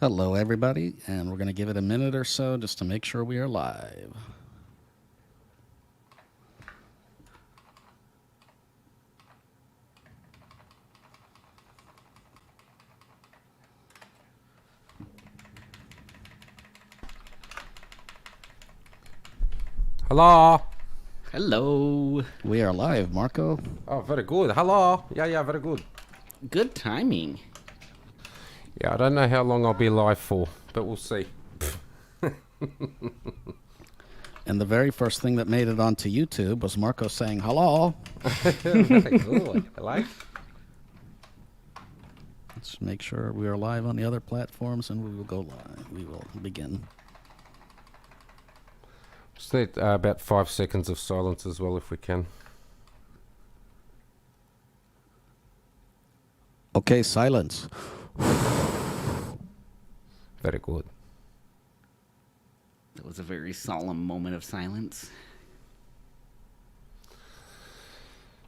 Hello, everybody, and we're going to give it a minute or so just to make sure we are live. Hello. Hello. We are live, Marco. Oh, very good. Hello. Yeah, very good. Good timing. Yeah, I don't know how long I'll be live for, but we'll see. And the very first thing that made it onto YouTube was Marco saying hello. Very good. I like. Let's make sure we are live on the other platforms, and we will go live. We will begin. Just need about 5 seconds of silence as well, if we can. Okay, silence. Very good. That was a very solemn moment of silence.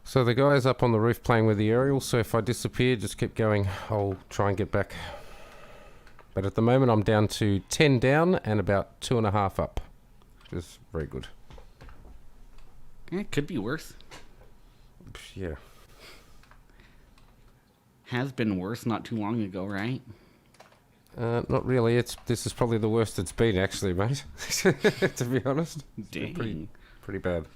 So the guy's up on the roof playing with the aerial, so if I disappear, just keep going. I'll try and get back. But at the moment, I'm down to 10 down and about 2.5 up. Which is very good. It could be worse. Yeah. Has been worse not too long ago, right? Not really. This is probably the worst it's been, actually, mate. To be honest. It's been Dang. pretty bad.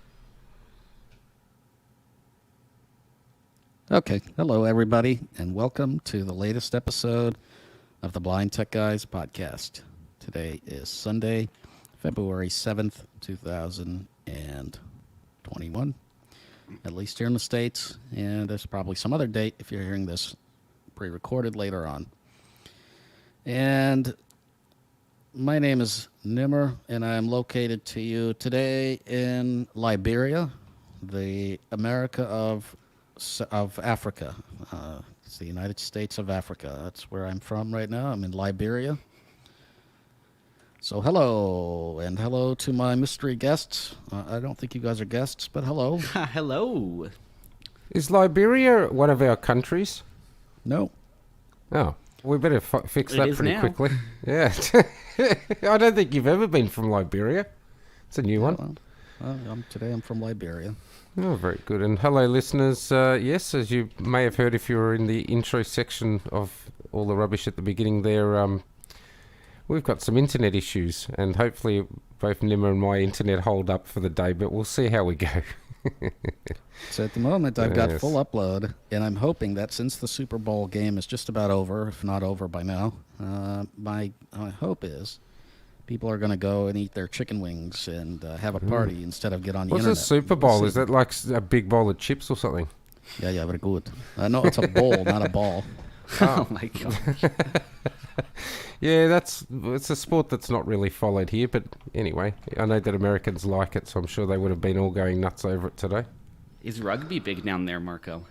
Okay, hello, everybody, and welcome to the latest episode of the Blind Tech Guys podcast. Today is Sunday, February 7th, 2021, at least here in the States, and there's probably some other date if you're hearing this pre-recorded later on. And my name is Nimmer, and I'm located to you today in Liberia, the America of Africa. It's the United States of Africa. That's where I'm from right now. I'm in Liberia. So hello, and hello to my mystery guests. I don't think you guys are guests, but hello. Hello. Is Liberia one of our countries? No. Oh, we better fix It that is pretty now. quickly. Yeah. I don't think you've ever been from Liberia. It's a new one. Today I'm from Liberia. Oh, very good. And hello, listeners. Yes, as you may have heard if you were in the intro section of all the rubbish at the beginning there, we've got some internet issues, and hopefully both Nimmer and my internet hold up for the day, but we'll see how we go. So at the moment, I've got Yes. full upload, and I'm hoping that since the Super Bowl game is just about over, if not over by now, my hope is people are going to go and eat their chicken wings and have a party instead of get on the What's internet. a Super We'll Bowl? see. Is that like a big bowl of chips or something? Yeah, very good. No, it's a bowl, not a ball. Oh my god. Yeah, it's a sport that's not really followed here, but anyway, I know that Americans like it, so I'm sure they would have been all going nuts over it today. Is rugby big down there, Marco?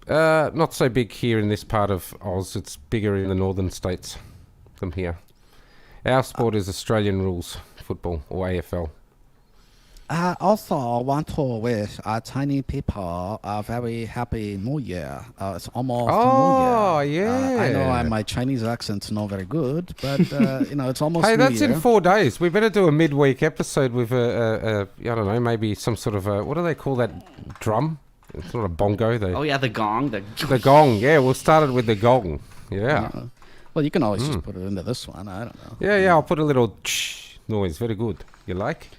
Not so big here in this part of Oz. It's bigger in the northern states than here. Our sport is Australian rules football, or AFL. Also, I want to wish Chinese people a very happy New Year. It's almost Oh, New Year. I know yeah. my Chinese accent's not very good, but it's almost Hey, New that's Year. in 4 days. We better do a midweek episode with I don't know, maybe some sort of what do they call that drum? It's not a bongo. Oh yeah, the gong. The gong. Yeah, we'll start it with the gong. Yeah. Well, you can always just put it into this one. I don't know. Yeah, I'll put a little noise. Very good. You like?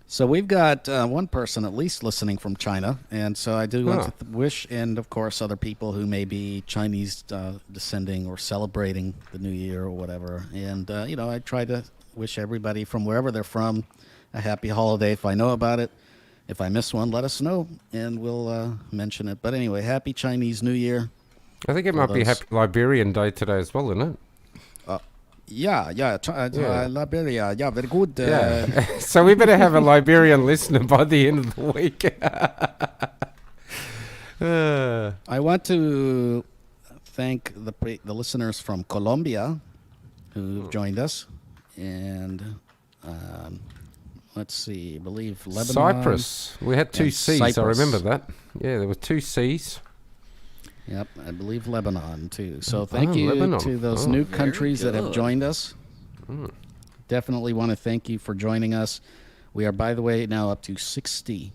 So we've got one person at least listening from China, and so I do want to wish, and of course other people who may be Chinese descending or celebrating the New Year or whatever. And I try to wish everybody from wherever they're from a happy holiday. If I know about it, if I miss one, let us know, and we'll mention it. But anyway, happy Chinese New Year. I think it might be Happy Liberian Day today as well, isn't it? Yeah, Liberia, yeah, very good. Yeah. So we better have a Liberian listener by the end of the week. I want to thank the listeners from Colombia who've joined us, and let's see, I believe Lebanon. Cyprus. We had 2 and C's. I Cyprus. remember that. Yeah, there were 2 C's. Yep, I believe Lebanon too. So thank you Lebanon. to those Oh. new Very countries that have good. joined us. Definitely want to thank you for joining us. We are, by the way, now up to 60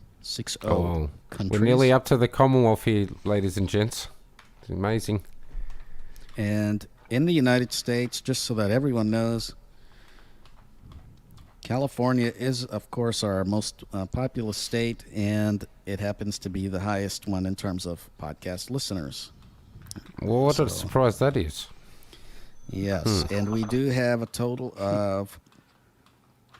Oh, countries. we're nearly up to the Commonwealth here, ladies and gents. It's amazing. And in the United States, just so that everyone knows, California is, of course, our most populous state, and it happens to be the highest one in terms of podcast listeners. Well, what a So- surprise that is. Yes, and we do have a total of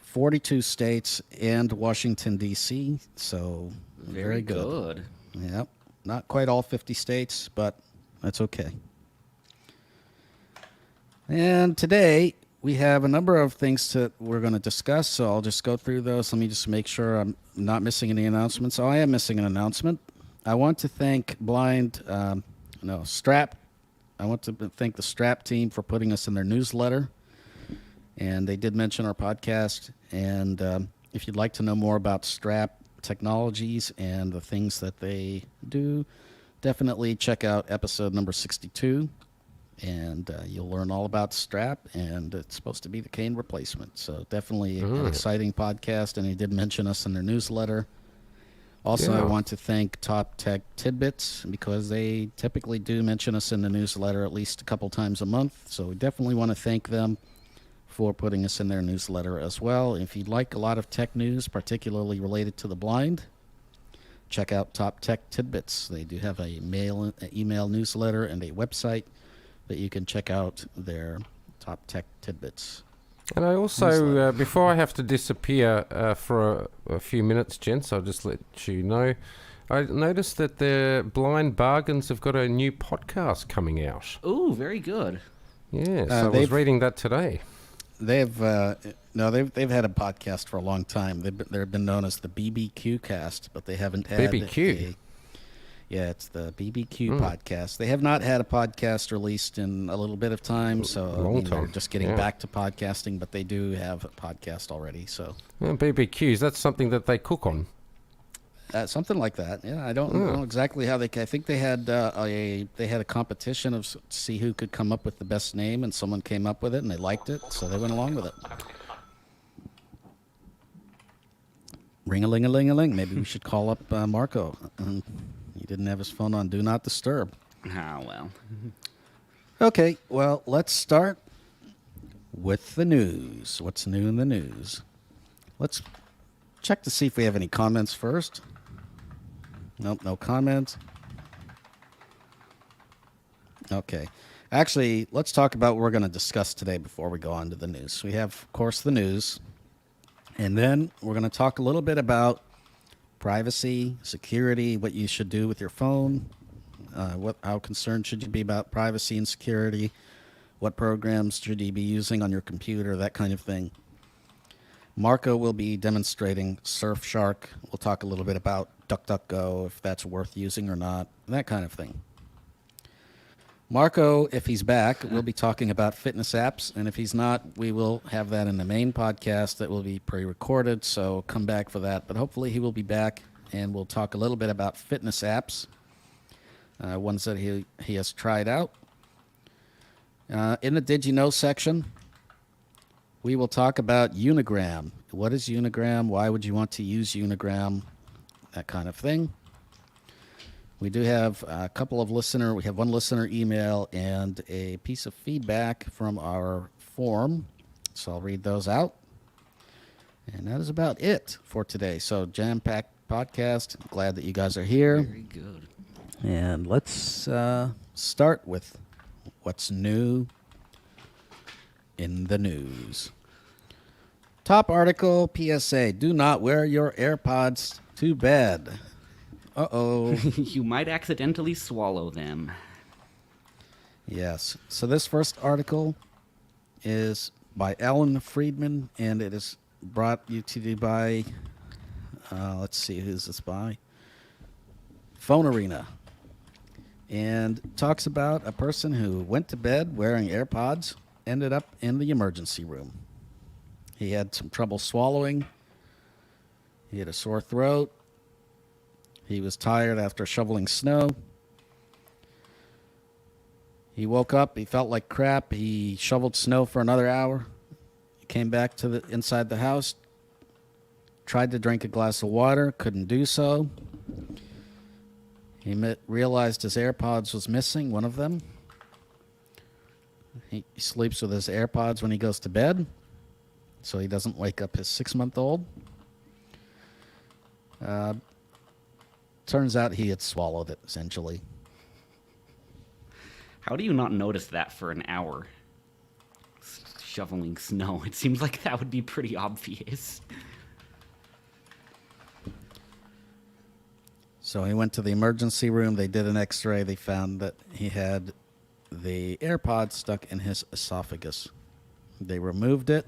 42 states and Washington, D.C., so very good. Yep, not quite all 50 states, but that's okay. And today we have a number of things that we're going to discuss, so I'll just go through those. Let me just make sure I'm not missing any announcements. Oh, I am missing an announcement. I want to thank Strap. I want to thank the Strap team for putting us in their newsletter. And they did mention our podcast. And if you'd like to know more about Strap technologies and the things that they do, definitely check out episode number 62. And you'll learn all about Strap, and it's supposed to be the cane replacement. So definitely an exciting podcast, and they did mention us in their newsletter. Also, I Yeah. want to thank Top Tech Tidbits, because they typically do mention us in the newsletter at least a couple times a month. So we definitely want to thank them for putting us in their newsletter as well. If you'd like a lot of tech news, particularly related to the blind, check out Top Tech Tidbits. They do have a email newsletter and a website that you can check out their Top Tech Tidbits. And I also, before I have to disappear for a few minutes, gents, I'll just let you know, I noticed that the Blind Bargains have got a new podcast coming out. Oh, very good. Yes, I was they've- reading that today. They've had a podcast for a long time. They've been known as the BBQ Cast, but they haven't had BBQ? it's the BBQ podcast. They have not had a podcast released in a little bit of time, so Long they're time, just getting yeah. back to podcasting. But they do have a podcast already, so BBQs, that's something that they cook on. something like that. Yeah, I don't know exactly how I think they had a competition of see who could come up with the best name, and someone came up with it, and they liked it, so they went along with it. Ring-a-ling-a-ling-a-ling. Maybe we should call up Marco. He didn't have his phone on Do Not Disturb. Ah, well. Okay, well, let's start with the news. What's new in the news? Let's check to see if we have any comments first. Nope, no comments. Okay. Actually, let's talk about what we're going to discuss today before we go on to the news. We have, of course, the news. And then we're going to talk a little bit about privacy, security, what you should do with your phone, how concerned should you be about privacy and security, what programs should you be using on your computer, that kind of thing. Marco will be demonstrating Surfshark. We'll talk a little bit about DuckDuckGo, if that's worth using or not, that kind of thing. Marco, if he's back, will be talking about fitness apps, and if he's not, we will have that in the main podcast that will be pre-recorded, so come back for that. But hopefully he will be back, and we'll talk a little bit about fitness apps, ones that he has tried out. In the Did You Know section, we will talk about Unigram. What is Unigram? Why would you want to use Unigram? That kind of thing. We do have we have one listener email and a piece of feedback from our forum. So I'll read those out. And that is about it for today. So jam-packed podcast. Glad that you guys are here. Very good. And let's start with what's new in the news. Top article, PSA, do not wear your AirPods to bed. Uh-oh. You might accidentally swallow them. Yes. So this first article is by Alan Friedman, and it is brought you to you by, let's see, who's this by? Phone Arena. And talks about a person who went to bed wearing AirPods, ended up in the emergency room. He had some trouble swallowing. He had a sore throat. He was tired after shoveling snow. He woke up. He felt like crap. He shoveled snow for another hour. He came back to the inside the house. Tried to drink a glass of water. Couldn't do so. He realized his AirPods was missing, one of them. He sleeps with his AirPods when he goes to bed, so he doesn't wake up his 6-month-old. Turns out he had swallowed it, essentially. How do you not notice that for an hour? Shoveling snow. It seems like that would be pretty obvious. So he went to the emergency room. They did an x-ray. They found that he had the AirPod stuck in his esophagus. They removed it.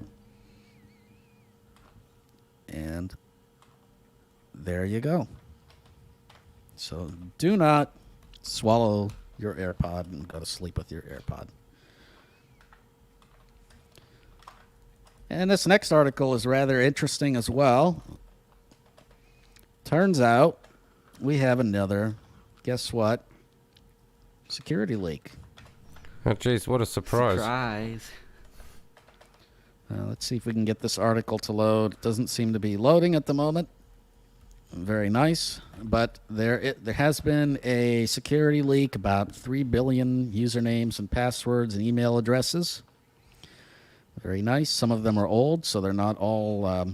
And there you go. So do not swallow your AirPod and go to sleep with your AirPod. And this next article is rather interesting as well. Turns out we have another, guess what? Security leak. Oh, geez, what a surprise. Surprise. Let's see if we can get this article to load. It doesn't seem to be loading at the moment. Very nice. But there has been a security leak about 3 billion usernames and passwords and email addresses. Very nice. Some of them are old, so they're not all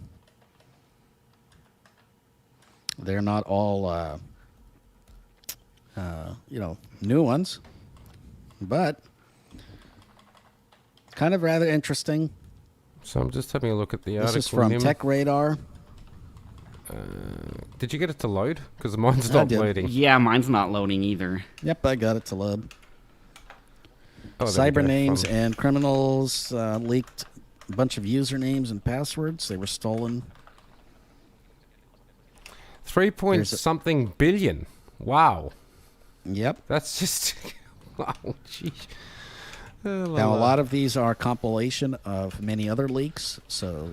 new ones. But kind of rather interesting. So I'm just having a look at the article. This is from Nim. Tech Radar. Did you get it to load? Because mine's not did. loading. Yeah, mine's not loading either. Yep, I got it to load. Oh, there we Cyber go. names Fun. and criminals leaked a bunch of usernames and passwords. They were stolen. 3 something billion. Wow. Yep. That's just... wow, jeez. Now, a lot of these are compilation of many other leaks, so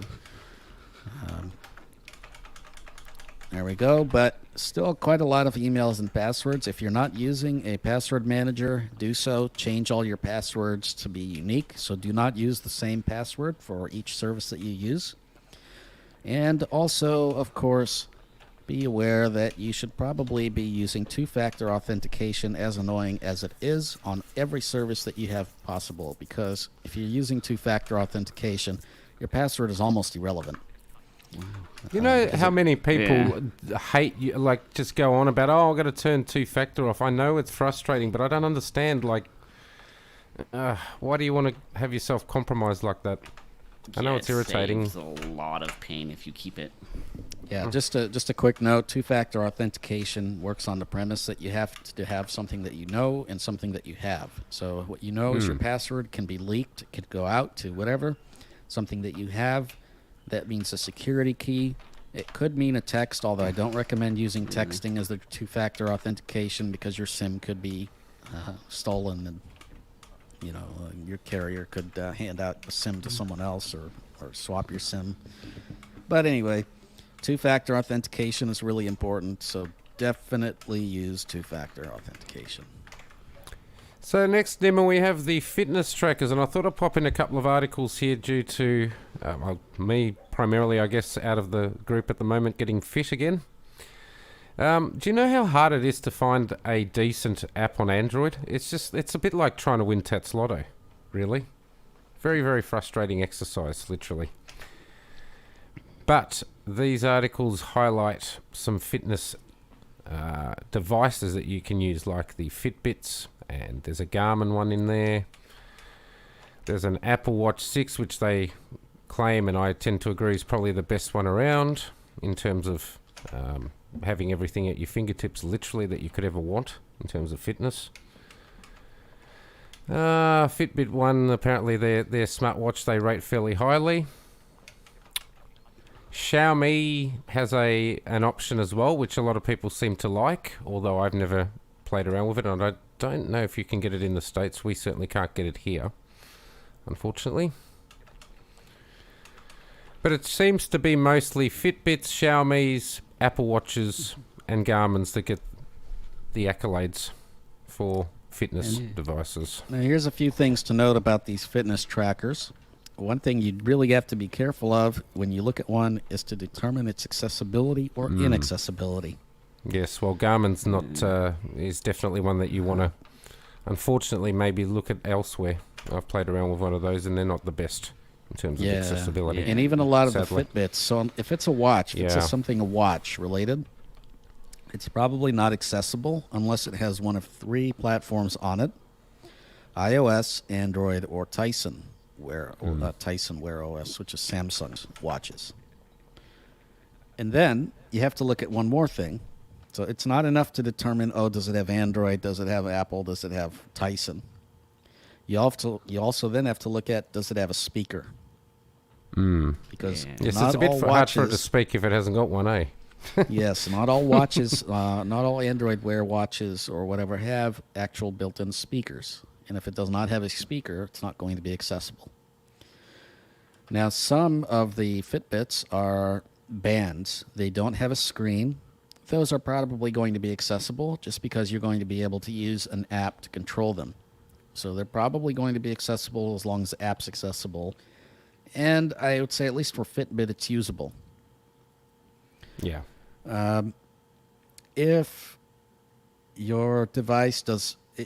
there we go. But still quite a lot of emails and passwords. If you're not using a password manager, do so. Change all your passwords to be unique, so do not use the same password for each service that you use. And also, of course, be aware that you should probably be using two-factor authentication, as annoying as it is, on every service that you have possible, because if you're using two-factor authentication, your password is almost irrelevant. You know how many people hate you, like just go on about, oh, I've got to turn two-factor off. I know it's frustrating, but I don't understand, like, why do you want to have yourself compromised like that? I know it's irritating. It saves a lot of pain if you keep it. Yeah, just a quick note, two-factor authentication works on the premise that you have to have something that you know and something that you have. So what you know is your password can be leaked, it could go out to whatever. Something that you have, that means a security key. It could mean a text, although I don't recommend using texting as the two-factor authentication because your SIM could be stolen and your carrier could hand out a SIM to someone else or swap your SIM. But anyway, two-factor authentication is really important, so definitely use two-factor authentication. So next, Nimmer, we have the fitness trackers, and I thought I'd pop in a couple of articles here due to me primarily, I guess, out of the group at the moment, getting fit again. Do you know how hard it is to find a decent app on Android? It's a bit like trying to win Tats Lotto, really. Very, very frustrating exercise, literally. But these articles highlight some fitness devices that you can use, like the Fitbits, and there's a Garmin one in there. There's an Apple Watch 6, which they claim, and I tend to agree, is probably the best one around in terms of having everything at your fingertips, literally, that you could ever want in terms of fitness. Fitbit one, apparently their smartwatch they rate fairly highly. Xiaomi has an option as well, which a lot of people seem to like, although I've never played around with it, and I don't know if you can get it in the States. We certainly can't get it here, unfortunately. But it seems to be mostly Fitbits, Xiaomi's, Apple Watches, and Garmin's that get the accolades for fitness devices. Now, here's a few things to note about these fitness trackers. One thing you really have to be careful of when you look at one is to determine its accessibility or inaccessibility. Yes, well, Garmin's not is definitely one that you want to, unfortunately, maybe look at elsewhere. I've played around with one of those, and they're not the best in terms of accessibility. And even a lot of Sadly. the Fitbits. So if it's a watch, if Yeah. it's something a watch related, it's probably not accessible unless it has one of 3 platforms on it: iOS, Android, or Tyson Tyson Wear OS, which is Samsung's watches. And then you have to look at one more thing. So it's not enough to determine, does it have Android? Does it have Apple? Does it have Tyson? You also then have to look at, does it have a speaker? Because Yes, not it's a bit all hard for it to watches, speak if it hasn't got one, eh? yes, not all watches, not all Android Wear watches or whatever have actual built-in speakers. And if it does not have a speaker, it's not going to be accessible. Now, some of the Fitbits are bands. They don't have a screen. Those are probably going to be accessible just because you're going to be able to use an app to control them. So they're probably going to be accessible as long as the app's accessible. And I would say, at least for Fitbit, it's usable. Yeah. If your device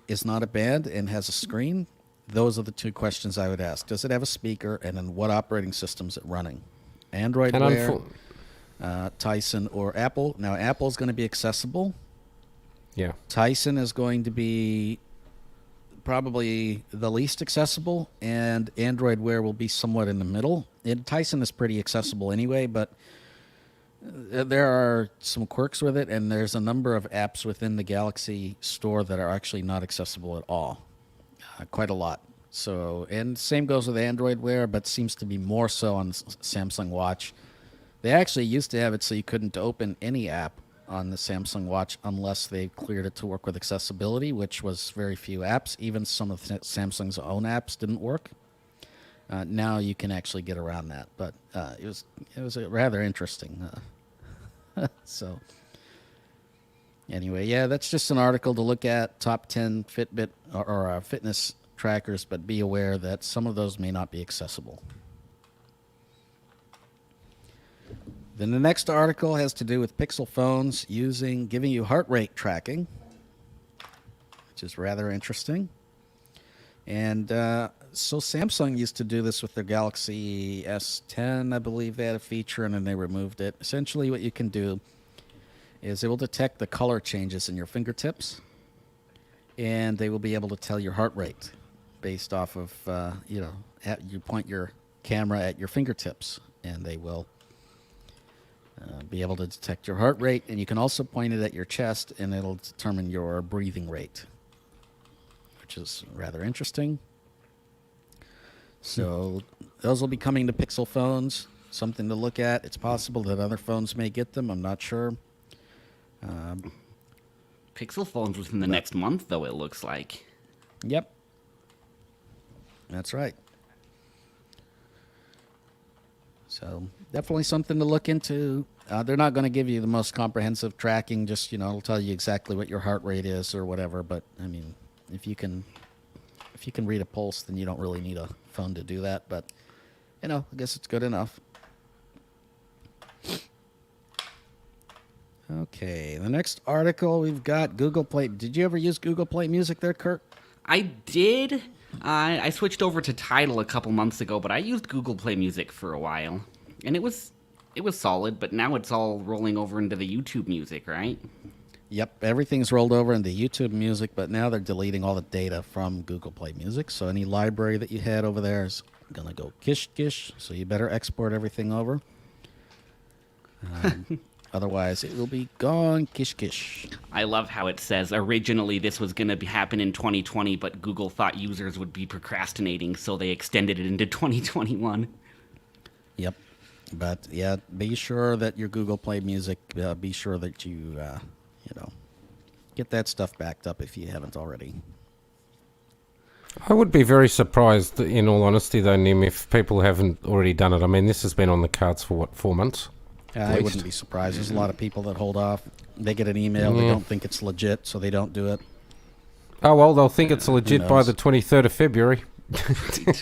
is not a band and has a screen, those are the 2 questions I would ask. Does it have a speaker, and then what operating system is it running? Android And Wear, Tyson, or Apple. Now, Apple's going to be accessible. yeah. Tyson is going to be probably the least accessible, and Android Wear will be somewhat in the middle. And Tyson is pretty accessible anyway, but there are some quirks with it, and there's a number of apps within the Galaxy store that are actually not accessible at all. Quite a lot. So, and same goes with Android Wear, but seems to be more so on Samsung Watch. They actually used to have it so you couldn't open any app on the Samsung Watch unless they cleared it to work with accessibility, which was very few apps. Even some of Samsung's own apps didn't work. Now you can actually get around that, but it was rather interesting. So anyway, yeah, that's just an article to look at, top 10 Fitbit or fitness trackers, but be aware that some of those may not be accessible. Then the next article has to do with Pixel phones giving you heart rate tracking, which is rather interesting. And so Samsung used to do this with their Galaxy S10, I believe they had a feature, and then they removed it. Essentially what you can do is it will detect the color changes in your fingertips, and they will be able to tell your heart rate based off of, you point your camera at your fingertips, and they will be able to detect your heart rate. And you can also point it at your chest, and it'll determine your breathing rate, which is rather interesting. So those will be coming to Pixel phones, something to look at. It's possible that other phones may get them. I'm not sure. Pixel phones within the next month, though, it looks like. Yep. That's right. So definitely something to look into. They're not going to give you the most comprehensive tracking, just, it'll tell you exactly what your heart rate is or whatever. But, I mean, if you can read a pulse, then you don't really need a phone to do that. But, I guess it's good enough. Okay, the next article we've got Google Play. Did you ever use Google Play Music there, Kurt? I did. I switched over to Tidal a couple months ago, but I used Google Play Music for a while, and it was solid. But now it's all rolling over into the YouTube Music, right? Yep, everything's rolled over into YouTube Music, but now they're deleting all the data from Google Play Music. So any library that you had over there is going to go kish. So you better export everything over. Otherwise, it will be gone kish. I love how it says originally this was going to happen in 2020, but Google thought users would be procrastinating, so they extended it into 2021. Yep. But, yeah, be sure that your Google Play Music, be sure that you, get that stuff backed up if you haven't already. I would be very surprised, in all honesty, though, Nim, if people haven't already done it. I mean, this has been on the cards for, 4 months? I wouldn't be surprised. There's a lot of people that hold off. They get an email, they don't think it's legit, so they don't do it. Oh, well, they'll think it's legit by knows? the 23rd of February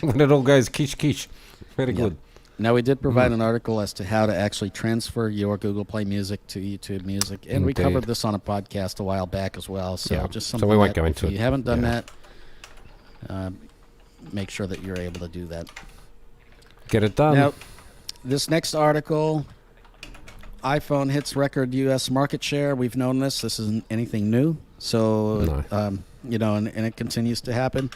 when it all goes kish. Very good. Now, we did provide an article as to how to actually transfer your Google Play Music to YouTube Music, and we covered Indeed. this on a podcast a while back as well. So Yeah. just So something we won't that go into if it. you haven't done Yeah. that, make sure that you're able to do that. Get it done. Now, this next article, iPhone hits record U.S. market share. We've known this. This isn't anything new. So, and it continues to happen.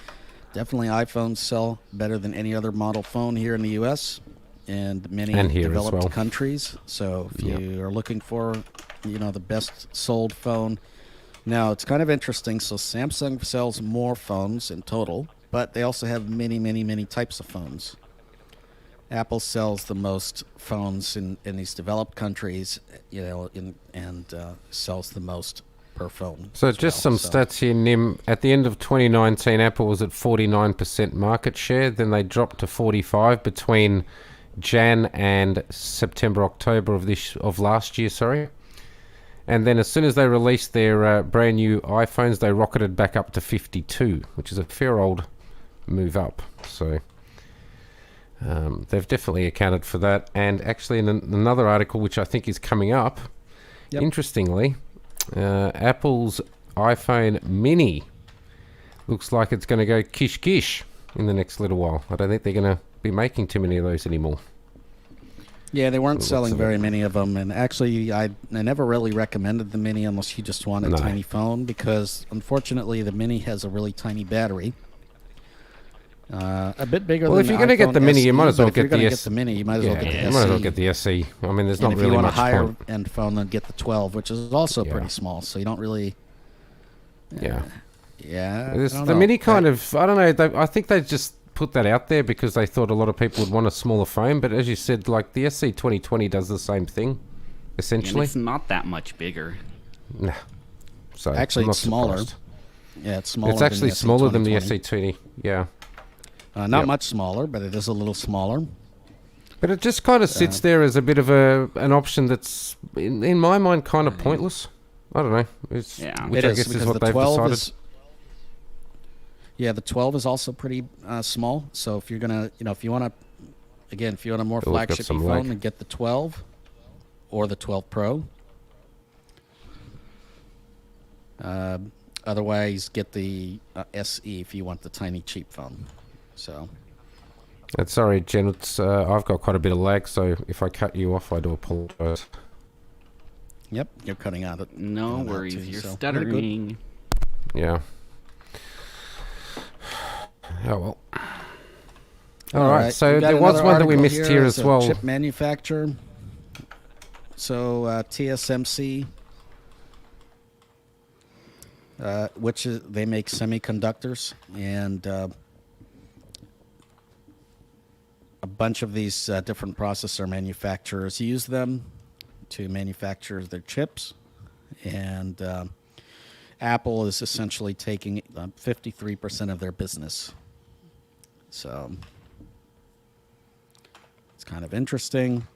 Definitely iPhones sell better than any other model phone here in the U.S. and many And here as developed well. countries. So if you are looking for, the best sold phone. Now, it's kind of interesting. So Samsung sells more phones in total, but they also have many, many, many types of phones. Apple sells the most phones in these developed countries, and sells the most per phone. So as just well. some stats here, Nim. At the end of 2019, Apple was at 49% market share. Then they dropped to 45 between Jan and September, October of last year. Sorry. And then as soon as they released their brand new iPhones, they rocketed back up to 52, which is a fair old move up. So they've definitely accounted for that. And actually, in another article, which I think is coming up, interestingly, Apple's iPhone Mini looks like it's going to go kish in the next little while. I don't think they're going to be making too many of those anymore. Yeah, they weren't Lots selling of very many of them, and actually, I never really recommended the Mini unless you just want a tiny phone, because unfortunately, the Mini has a really tiny battery. A bit bigger. Well, than if you're going to get the Mini, you might as well get the Get the Mini. You might as well get the you SE. might as well get the SE. I mean, there's And not if really you want a much higher point. end phone, then get the 12, which is also pretty small. So you don't really. Yeah. Yeah. The Mini kind of, I don't know, I think they just put that out there because they thought a lot of people would want a smaller phone. But as you said, like the SC 2020 does the same thing, And essentially. it's not that much bigger. Nah. So Actually, I'm it's not smaller. surprised. Yeah, it's smaller. It's actually than smaller than the SC2020. SC20, yeah. Not Yep. much smaller, but it is a little smaller. But it just kind of sits there as a bit of an option that's, in my mind, kind of pointless. I don't know. It's, Yeah. which It I is, guess is because what the they've 12 decided. is. Yeah, the 12 is also pretty small. So if you're gonna, if you want a more Oh, we've got flagship some phone, lag. then get the 12 or the 12 Pro. Otherwise, get the SE if you want the tiny cheap phone. So. Sorry, Jen. It's, I've got quite a bit of lag, so if I cut you off, I do apologise. Yep, you're cutting out. No cutting out worries, too, you're so stuttering. Yeah. Oh well. All right. So We've got there was another one that we article missed here as as a well. Chip manufacturer. So TSMC, which is they make semiconductors, and a bunch of these different processor manufacturers use them to manufacture their chips, and Apple is essentially taking 53% of their business. So it's kind of interesting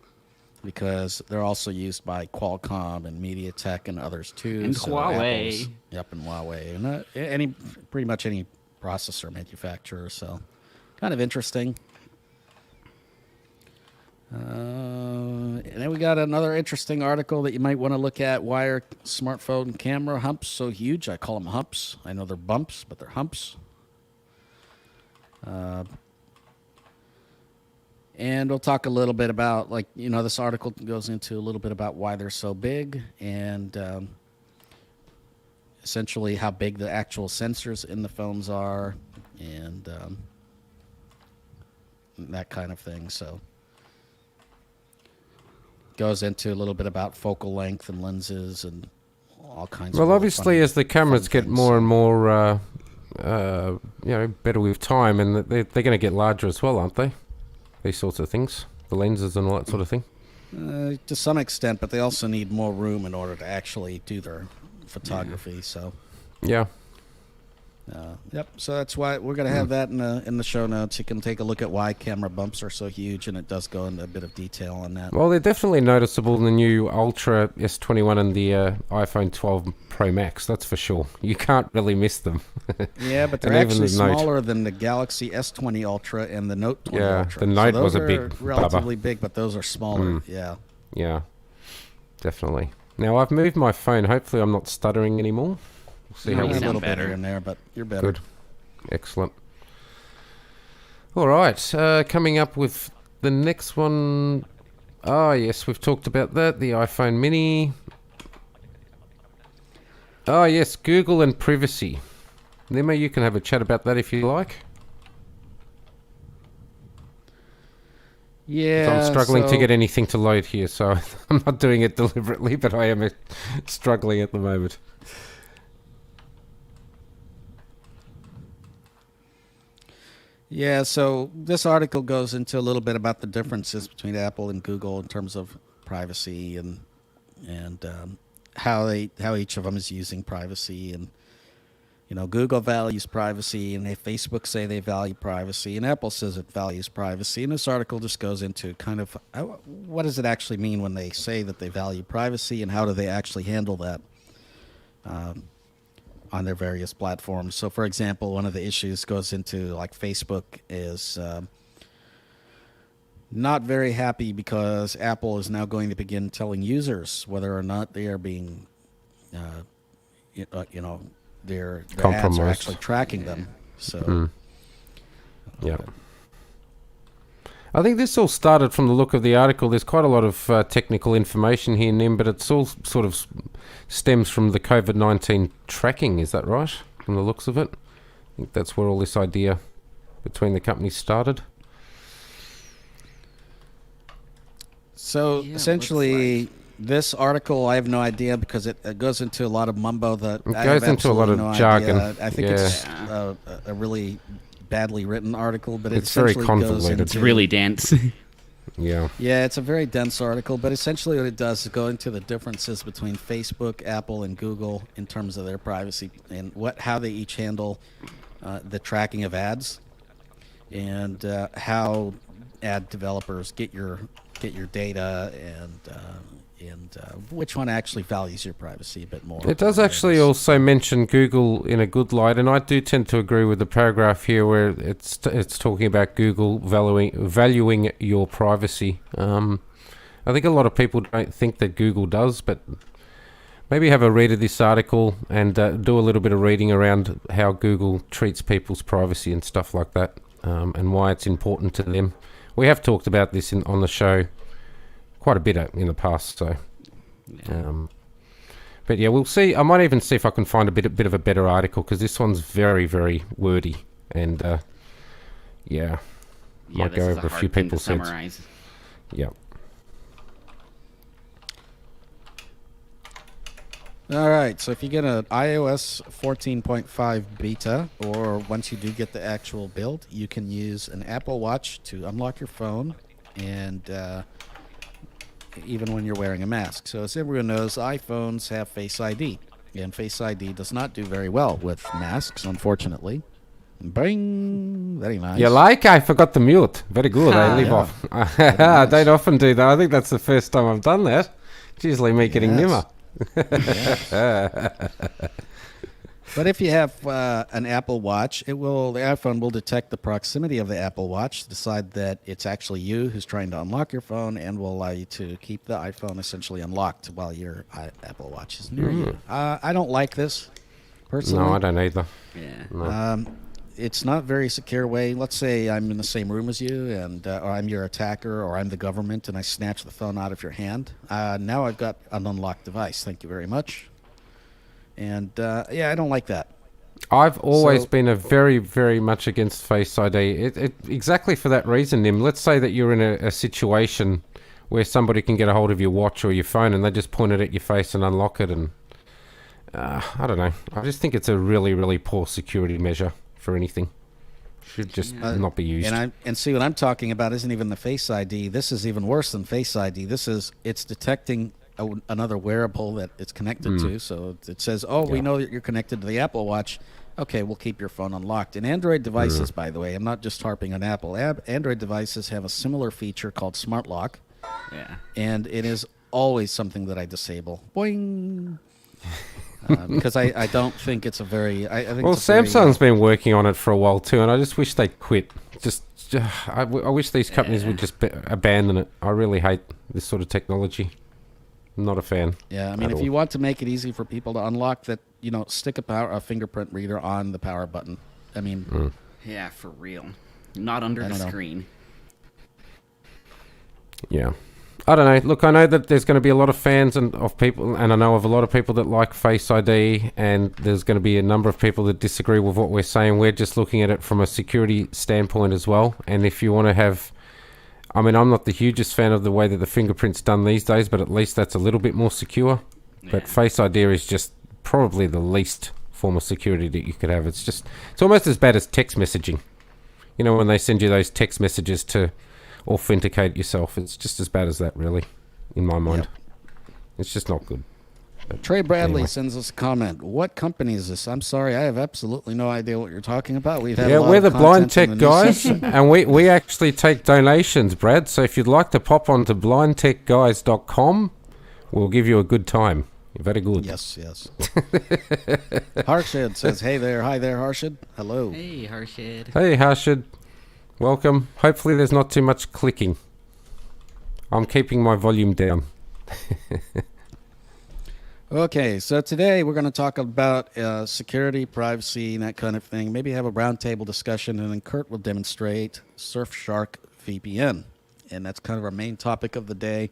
because they're also used by Qualcomm and MediaTek and others too. And So Huawei. Apple's- Yep, and Huawei, and pretty much any processor manufacturer. So kind of interesting. And then we got another interesting article that you might want to look at. Why are smartphone camera humps so huge? I call them humps. I know they're bumps, but they're humps. And we'll talk a little bit about, this article goes into a little bit about why they're so big and essentially how big the actual sensors in the phones are and that kind of thing. So goes into a little bit about focal length and lenses and all kinds of Well, really obviously, funny- as the cameras fun get things. more and more, better with time, and they're going to get larger as well, aren't they? These sorts of things, the lenses and all that sort of thing. To some extent, but they also need more room in order to actually do their photography. So Yeah. Yep. So that's why we're going to have that in the show notes. You can take a look at why camera bumps are so huge, and it does go into a bit of detail on that. Well, they're definitely noticeable in the new Ultra S21 and the iPhone 12 Pro Max, that's for sure. You can't really miss them. Yeah, but they're And even actually the Note. smaller than the Galaxy S20 Ultra and the Note 20 Yeah, Ultra. the Note so those was a are big relatively big, but those are smaller. Yeah. Yeah, definitely. Now, I've moved my phone. Hopefully I'm not stuttering anymore. We'll see No, how you we a sound little bit better. here and there, but you're better. Good. Excellent. All right, coming up with the next one. Oh, yes, we've talked about that. The iPhone Mini. Oh, yes, Google and privacy. Nima, you can have a chat about that if you like. Yeah. So I'm struggling to so- get anything to load here, so I'm not doing it deliberately, but I am struggling at the moment. Yeah, so this article goes into a little bit about the differences between Apple and Google in terms of privacy and how each of them is using privacy. And Google values privacy, and Facebook say they value privacy, and Apple says it values privacy. And this article just goes into kind of what does it actually mean when they say that they value privacy, and how do they actually handle that on their various platforms. So, for example, one of the issues goes into like Facebook is not very happy because Apple is now going to begin telling users whether or not they are being, their ads are Compromised. actually tracking them. So, Yeah. I think this all started from the look of the article. There's quite a lot of technical information here, Nim, but it's all sort of stems from the COVID-19 tracking. Is that right? From the looks of it, I think that's where all this idea between the companies started. So Yeah, essentially, looks this article, I have no idea because it goes into a lot of mumbo that It I goes have into a lot of absolutely no jargon. idea. I think Yeah. it's a really badly written article, but it It's very essentially goes convoluted. It's into- really dense. Yeah. Yeah, it's a very dense article, but essentially what it does is go into the differences between Facebook, Apple, and Google in terms of their privacy and how they each handle the tracking of ads, and how ad developers get your data, and which one actually values your privacy a bit more. It does actually also mention Google in a good light, and I do tend to agree with the paragraph here where it's talking about Google valuing your privacy. I think a lot of people don't think that Google does, but maybe have a read of this article and do a little bit of reading around how Google treats people's privacy and stuff like that, and why it's important to them. We have talked about this on the show quite a bit in the past, so. But yeah, we'll see. I might even see if I can find a bit of a better article, because this one's very, very wordy, and Yeah, might this go is over a hard few thing to people's heads. summarize. Yeah. All right, so if you get an iOS 14.5 beta, or once you do get the actual build, you can use an Apple Watch to unlock your phone, and even when you're wearing a mask. So as everyone knows, iPhones have Face ID, and Face ID does not do very well with masks, unfortunately. Bing! Very nice. You like? I forgot to mute. Very good. I leave Yeah. off. I don't often do that. I think that's the first time I've done that. It's usually me getting Yes. nimmer. But if you have an Apple Watch, the iPhone will detect the proximity of the Apple Watch, decide that it's actually you who's trying to unlock your phone, and will allow you to keep the iPhone essentially unlocked while your Apple Watch is near you. I don't like this, personally. No, I don't either. Yeah. No. It's not very secure way. Let's say I'm in the same room as you, and or I'm your attacker, or I'm the government, and I snatch the phone out of your hand. Now I've got an unlocked device. Thank you very much. And I don't like that. I've always So- been a very, very much against Face ID. Exactly for that reason, Nim. Let's say that you're in a situation where somebody can get a hold of your watch or your phone, and they just point it at your face and unlock it. And I don't know. I just think it's a really, really poor security measure for anything. Should just not be used. And see, what I'm talking about isn't even the Face ID. This is even worse than Face ID. It's detecting another wearable that it's connected to. So it says, we know that you're connected to the Apple Watch. okay, we'll keep your phone unlocked. And Android devices, by the way, I'm not just harping on Apple. Android devices have a similar feature called Smart Lock, Yeah. and it is always something that I disable. Boing. Because I don't think it's a very. I think Well, it's a very, Samsung's been working on it for a while too, and I just wish they'd quit. I wish these companies would just abandon it. I really hate this sort of technology. I'm not a fan. Yeah, I mean, if you want to make it easy for people to unlock that, stick a fingerprint reader on the power button. I mean, Yeah, for real. Not under the screen. Yeah. I don't know. Look, I know that there's going to be a lot of fans of people, and I know of a lot of people that like Face ID, and there's going to be a number of people that disagree with what we're saying. We're just looking at it from a security standpoint as well. And if you want to have, I mean, I'm not the hugest fan of the way that the fingerprint's done these days, but at least that's a little bit more secure. Yeah. But Face ID is just probably the least form of security that you could have. It's almost as bad as text messaging. You know, when they send you those text messages to authenticate yourself, it's just as bad as that, really, in my mind. Yep. It's just not good. But Trey Bradley anyway. sends us a comment. What company is this? I'm sorry, I have absolutely no idea what you're talking about. We've had a Yeah, lot we're of the Blind content Tech in the news. Guys, and we actually take donations, Brad. So if you'd like to pop on to blindtechguys.com, we'll give you a good time. Very good. Yes. Harshid says, "Hey there, hi there, Harshid. Hello." Hey, Harshid. Hey, Harshid. Welcome. Hopefully there's not too much clicking. I'm keeping my volume down. Okay, so today we're going to talk about security, privacy, and that kind of thing. Maybe have a roundtable discussion, and then Kurt will demonstrate Surfshark VPN. And that's kind of our main topic of the day,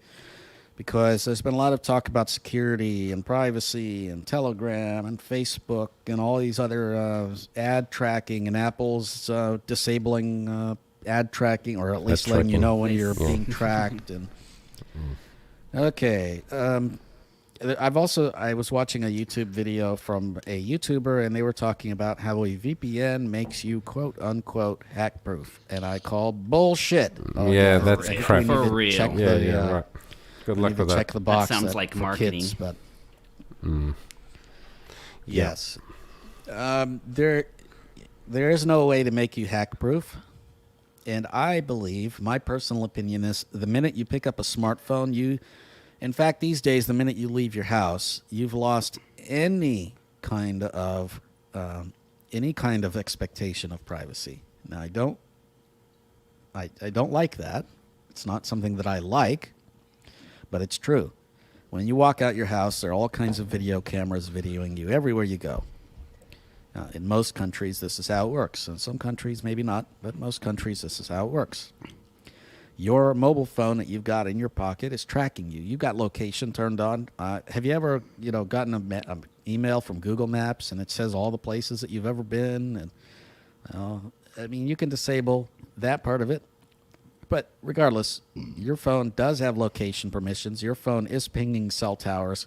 because there's been a lot of talk about security and privacy and Telegram and Facebook and all these other ad tracking, and Apple's disabling ad tracking, or at least letting you tracking. know when you're being tracked. And okay. I was watching a YouTube video from a YouTuber, and they were talking about how a VPN makes you quote unquote hack proof, and I call bullshit. Yeah, that's I crap. think we need to For real. check Yeah, the, yeah, right. Good we luck need to with check that. the box. sounds like for marketing. kids, but yes, there is no way to make you hack proof. And I believe, my personal opinion is, the minute you pick up a smartphone, in fact, these days, the minute you leave your house, you've lost any kind of expectation of privacy. Now, I don't like that. It's not something that I like, but it's true. When you walk out your house, there are all kinds of video cameras videoing you everywhere you go. In most countries, this is how it works. In some countries, maybe not, but most countries, this is how it works. Your mobile phone that you've got in your pocket is tracking you. You've got location turned on. Have you ever, gotten an email from Google Maps and it says all the places that you've ever been? And you can disable that part of it. But regardless, your phone does have location permissions. Your phone is pinging cell towers.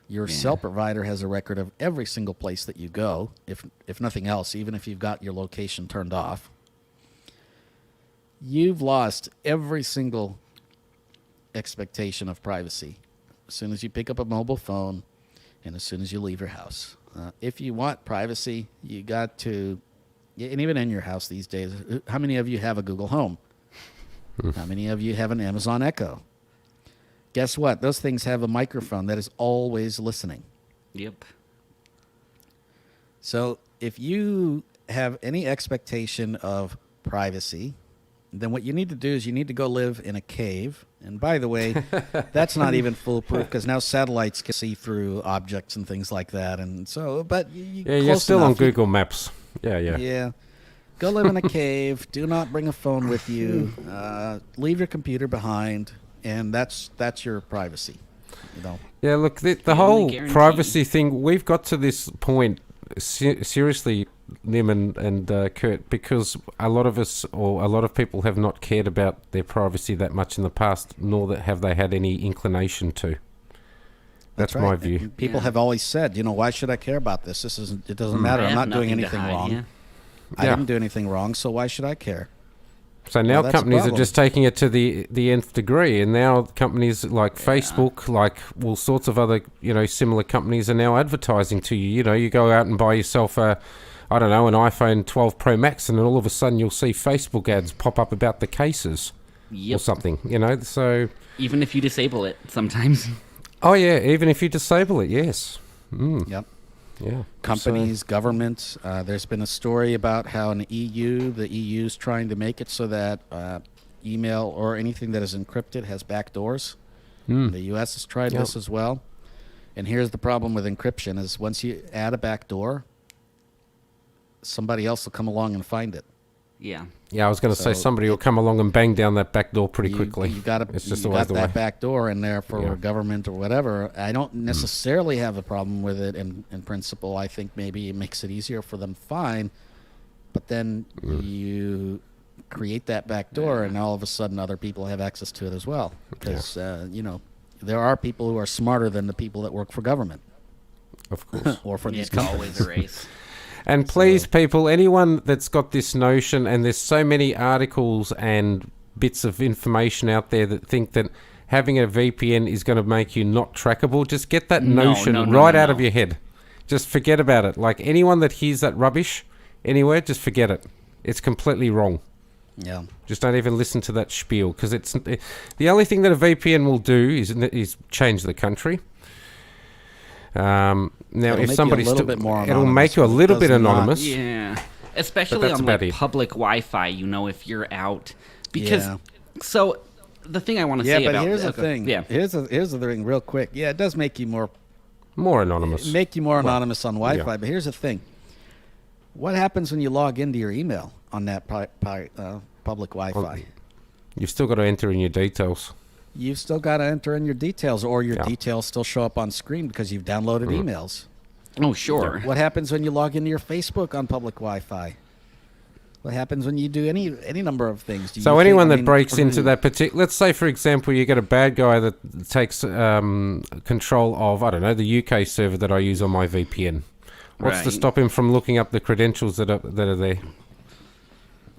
Your cell provider has a record of every single place that you go, if nothing else, even if you've got your location turned off. You've lost every single expectation of privacy as soon as you pick up a mobile phone and as soon as you leave your house. If you want privacy, you got to, and even in your house these days, how many of you have a Google Home? How many of you have an Amazon Echo? Guess what? Those things have a microphone that is always listening. Yep. So if you have any expectation of privacy, then what you need to do is you need to go live in a cave. And by the way, that's not even foolproof, because now satellites can see through objects and things like that. And so, but You're close still on enough. Google Maps. Yeah. Yeah. Go live in a cave. Do not bring a phone with you. Leave your computer behind, and that's your privacy. Yeah, look, the only whole guarantee. privacy thing, we've got to this point, seriously, Nim and Kurt, because a lot of us, or a lot of people, have not cared about their privacy that much in the past, nor that have they had any inclination to. That's right. my view. And people Yeah. have always said, why should I care about this? It doesn't matter. I I'm have not doing nothing to anything hide, wrong. yeah. I Yeah. didn't do anything wrong, so why should I care? So now that's a companies are problem. just taking it to the nth degree, and now companies like Facebook, like all sorts of other similar companies, are now advertising to you. You go out and buy yourself a I don't know, an iPhone 12 Pro Max, and then all of a sudden you'll see Facebook ads pop up about the cases or something, you know, so... Even if you disable it sometimes. Oh, yeah, even if you disable it, yes. Yep. Yeah. Companies, governments. There's been a story about how in the EU's trying to make it so that email or anything that is encrypted has backdoors. The U.S. has tried this as well. And here's the problem with encryption is once you add a backdoor, somebody else will come along and find it. Yeah. Yeah, I was going to say somebody will come along and bang down that back door pretty quickly. You got the that back door in there for government or whatever. I don't necessarily have a problem with it in principle. I think maybe it makes it easier for them to find. But then you create that back door and all of a sudden other people have access to it as well. Because, you know, there are people who are smarter than the people that work for government. Of course. Or for these It's companies. always a race. And please, people, anyone that's got this notion, and there's so many articles and bits of information out there that think that having a VPN is going to make you not trackable, just get that notion out of your head. Just forget about it. Like anyone that hears that rubbish anywhere, just forget it. It's completely wrong. Yeah. Just don't even listen to that spiel, because it's the only thing that a VPN will do is change the country. Now, It'll if somebody's it'll make you a little bit anonymous. Yeah, especially on like public Wi-Fi. You know, if you're out, because so the thing I want to say but about here's the thing. Yeah, here's the thing, real quick. Yeah, it does make you more anonymous. Make you more anonymous on Wi-Fi. But here's the thing. What happens when you log into your email on that public Wi-Fi? You've still got to enter in your details. You've still got to enter in your details, or your details still show up on screen because you've downloaded emails. Oh, sure. What happens when you log into your Facebook on public Wi-Fi? What happens when you do any number of things? So anyone that breaks into that particular... Let's say, for example, you get a bad guy that takes control of, I don't know, the UK server that I use on my VPN. What's to stop him from looking up the credentials that are there?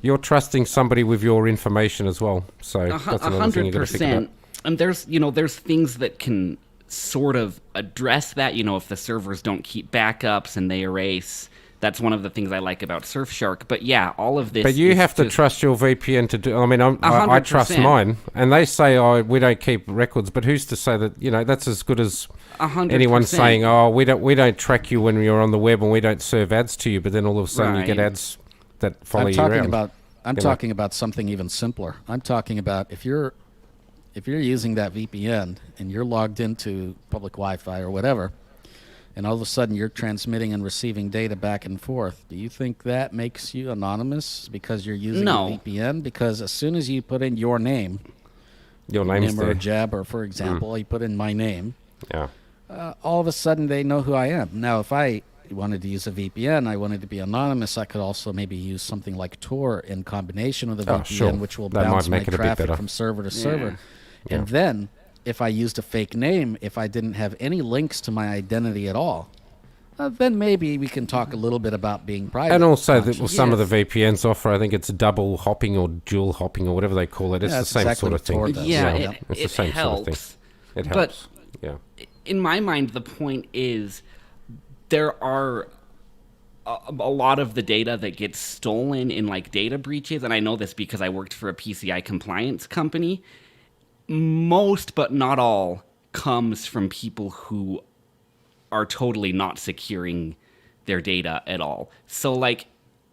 You're trusting somebody with your information as well. So that's another thing you've got to think about. And there's things that can sort of address that. You know, if the servers don't keep backups and they erase, that's one of the things I like about Surfshark. But yeah, all of this. But you have to trust your VPN to do. I mean, I trust mine, and they say, "Oh, we don't keep records." But who's to say that? You know, that's as good as 100%. Anyone saying, "Oh, we don't track you when you're on the web, and we don't serve ads to you." But then all of a sudden, you get ads that follow you around. I'm talking about something even simpler. I'm talking about if you're using that VPN and you're logged into public Wi-Fi or whatever, and all of a sudden you're transmitting and receiving data back and forth, do you think that makes you anonymous because you're using a VPN? Because as soon as you put in your name, name's there. Or Jabber, for example, you put in my name, all of a sudden they know who I am. Now, if I wanted to use a VPN, I wanted to be anonymous, I could also maybe use something like Tor in combination with a VPN, which will bounce my traffic from server to server. And then, if I used a fake name, if I didn't have any links to my identity at all, then maybe we can talk a little bit about being private. And also, some of the VPNs offer, I think it's double hopping or dual hopping or whatever they call it. It's the same sort of thing. It's the same sort of thing. It helps. But in my mind, the point is, there are a lot of the data that gets stolen in like data breaches, and I know this because I worked for a PCI compliance company. Most, but not all, comes from people who are totally not securing their data at all. So, like,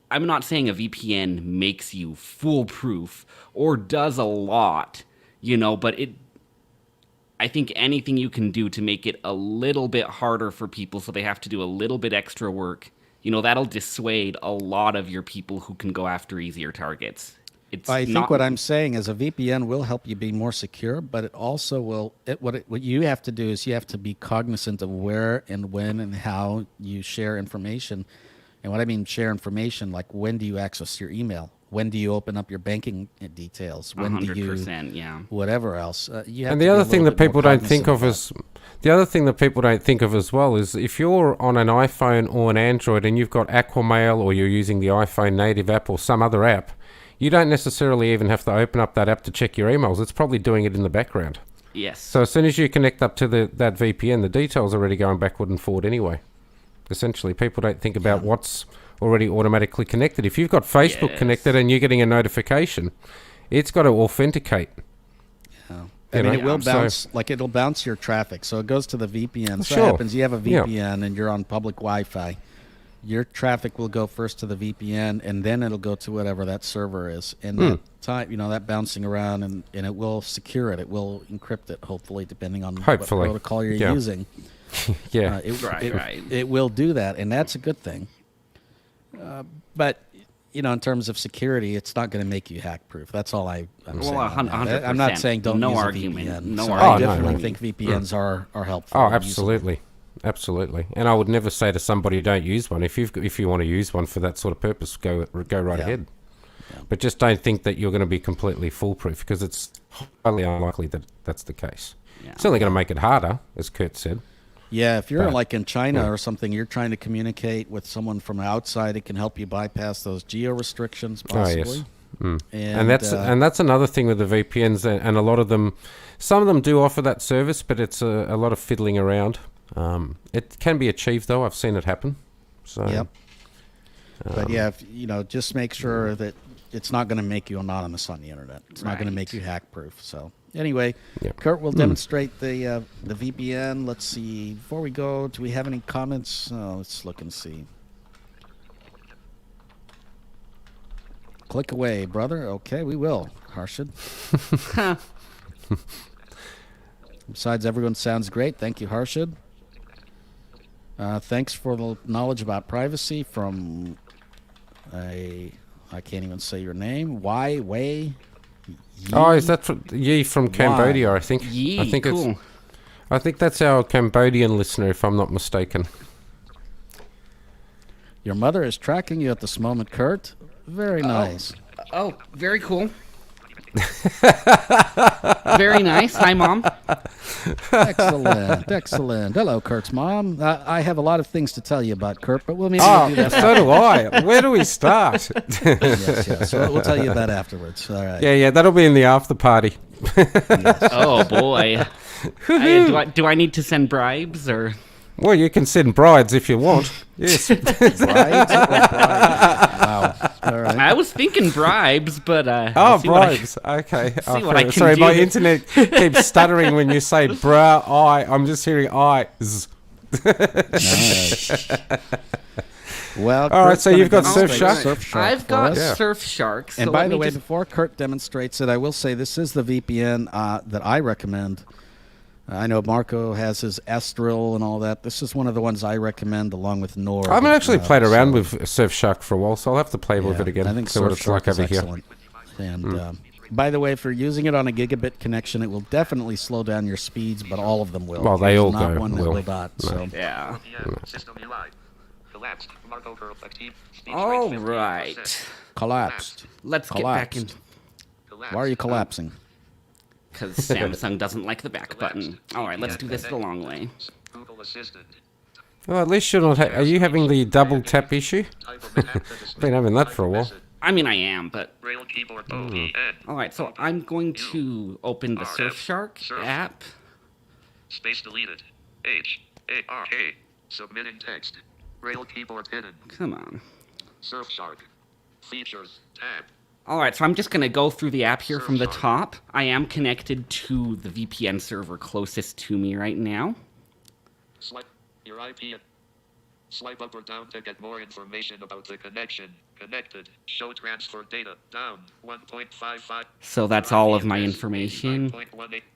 I'm not saying a VPN makes you foolproof or does a lot, but I think anything you can do to make it a little bit harder for people so they have to do a little bit extra work, that'll dissuade a lot of your people who can go after easier targets. I think what I'm saying is a VPN will help you be more secure, but it also will. What you have to do is you have to be cognizant of where and when and how you share information. And what I mean share information, like when do you access your email? When do you open up your banking details? When 100%, do you whatever else? And the other thing that people don't think of as well is if you're on an iPhone or an Android and you've got Aquamail or you're using the iPhone native app or some other app, you don't necessarily even have to open up that app to check your emails. It's probably doing it in the background. Yes. So as soon as you connect up to that VPN, the details are already going backward and forward anyway. Essentially, people don't think about what's already automatically connected. If you've got Facebook connected and you're getting a notification, it's got to authenticate. Yeah. I mean, it will bounce, it'll bounce your traffic. So it goes to the VPN. So what happens, you have a VPN and you're on public Wi-Fi. Your traffic will go first to the VPN, and then it'll go to whatever that server is. And that time, that bouncing around, and it will secure it. It will encrypt it, hopefully, depending on what protocol you're using. It will do that, and that's a good thing. But in terms of security, it's not going to make you hack-proof. That's all I'm saying. 100%. I'm not saying don't use argument. a VPN. No so argument. I definitely think VPNs are helpful. Oh, absolutely. Absolutely. And I would never say to somebody, don't use one. If you want to use one for that sort of purpose, go right ahead. Yeah. But just don't think that you're going to be completely foolproof, because it's highly unlikely that that's the case. Yeah. It's only going to make it harder, as Kurt said. Yeah, if you're like in China or something, you're trying to communicate with someone from outside, it can help you bypass those geo restrictions, possibly. Oh, yes. And that's another thing with the VPNs, and a lot of them, some of them do offer that service, but it's a lot of fiddling around. It can be achieved, though. I've seen it happen. So, yep. But yeah, just make sure that it's not going to make you anonymous on the internet. It's not going to make you hack-proof. So anyway, Kurt will demonstrate the VPN. Let's see. Before we go, do we have any comments? Let's look and see. Click away, brother. Okay, we will, Harshad. Besides, everyone sounds great. Thank you, Harshad. Thanks for the knowledge about privacy from I can't even say your name. Wei? Oh, is that Yi from Cambodia? I think. Yi, I think cool. I think that's our Cambodian listener, if I'm not mistaken. Your mother is tracking you at this moment, Kurt. Very nice. Oh, very cool. Very nice. Hi, Mom. Excellent. Hello, Kurt's mom. I have a lot of things to tell you about Kurt, but we'll do that. So do I. Where do we start? yes. We'll tell you that afterwards. All right. Yeah. That'll be in the after party. Yes. Oh boy. Do I need to send bribes or? Well, you can send brides if you want. Yes. Brides? Wow. All right. I was thinking bribes, but bribes. Okay. See what I can sorry, do. my internet keeps stuttering when you say I'm just hearing eyes. Nice. Well, all right. So you've got Surfshark. I've got Surfshark. So and by the way, before Kurt demonstrates it, I will say this is the VPN that I recommend. I know Marco has his Astral and all that. This is one of the ones I recommend, along with Nord. I haven't actually played around with Surfshark for a while, so I'll have to play with it again. I think see what it's like over here. And by the way, if you're using it on a gigabit connection, it will definitely slow down your speeds, but all of them will. Well, they all not go. One that will not. So. Yeah. All right. Collapsed. Let's get back in. Why are you collapsing? Because Samsung doesn't like the back button. All right, let's do this the long way. Well, at least you're not. Are you having the double tap issue? Been having that for a while. I mean, I am, but. All right, so I'm going to open the Surfshark app. Space deleted. H-A-R-K. Submitting text. Rail keyboard hidden. Come on. Surfshark. Features. Tab. All right, so I'm just going to go through the app here from the top. I am connected to the VPN server closest to me right now. Swipe your IP. Swipe up or down to get more information about the connection. Connected. Show transfer data. Down. 1.55. So that's all of my information.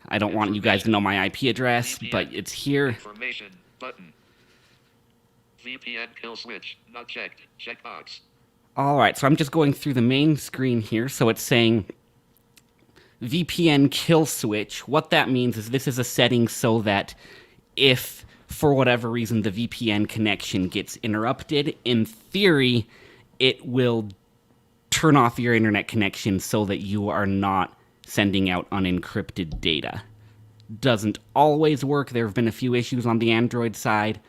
I don't want you guys to know my IP address, but it's here. Information. Button. VPN Kill Switch. Not checked. Checkbox. All right, so I'm just going through the main screen here. So it's saying VPN Kill Switch. What that means is this is a setting so that if, for whatever reason, the VPN connection gets interrupted, in theory, it will turn off your internet connection so that you are not sending out unencrypted data. Doesn't always work. There have been a few issues on the Android side,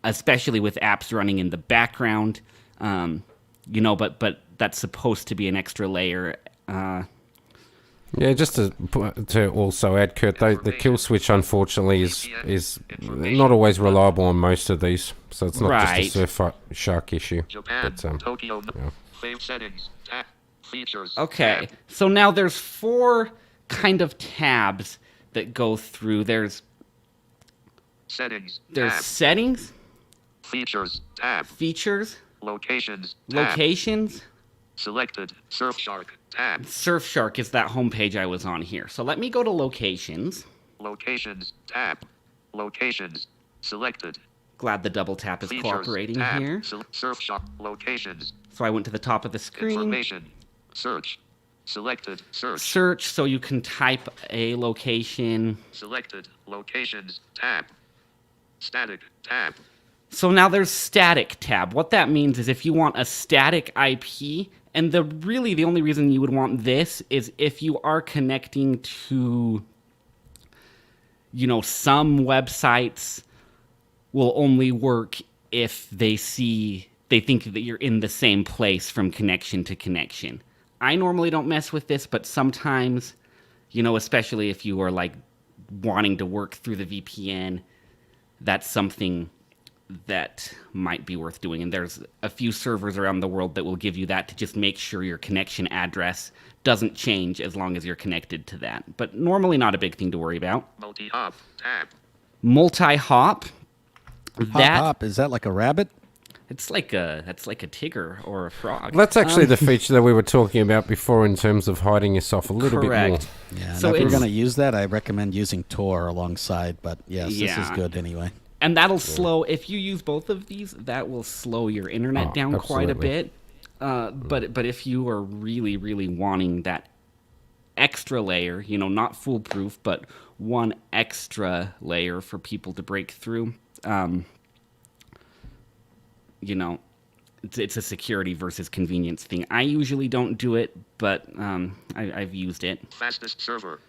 especially with apps running in the background. But that's supposed to be an extra layer. Yeah, Yeah, just to also add, Kurt, the kill switch unfortunately is not always reliable on most of these, so it's not Right. just a Surfshark issue. Japan, But, Tokyo, yeah. save settings, tab, features. Okay, tab, so now there's 4 kind of tabs that go through. There's settings, there's tab, settings, features, tab, features, locations, tab, locations. selected, Surfshark, tab, Surfshark is that homepage I was on here. So let me go to locations. locations, tab, locations, selected, Glad the double tap is features, cooperating tab, here. Surfshark, locations, So I went to the top of the screen. information, search, selected, search, Search, so you can type a location. selected, locations, tab, static, tab, So now there's static tab. What that means is if you want a static IP, and the only reason you would want this is if you are connecting to, some websites will only work if they think that you're in the same place from connection to connection. I normally don't mess with this, but sometimes, especially if you are like wanting to work through the VPN, that's something that might be worth doing. And there's a few servers around the world that will give you that to just make sure your connection address doesn't change as long as you're connected to that. But normally not a big thing to worry about. multi-hop, tab, Multi-hop. Hop, is that like a rabbit? That's like a tigger or a frog. That's actually the feature that we were talking about before in terms of hiding yourself a little bit more. Correct. Yeah, So so if you're it's- going to use that, I recommend using Tor alongside, but yes, this is Yeah. good anyway. And that'll slow, if you use both of these, that will slow your internet Oh, down quite a absolutely. bit. But if you are really, really wanting that extra layer, not foolproof, but one extra layer for people to break through, it's a security versus convenience thing. I usually don't do it, but I've used it. fastest server,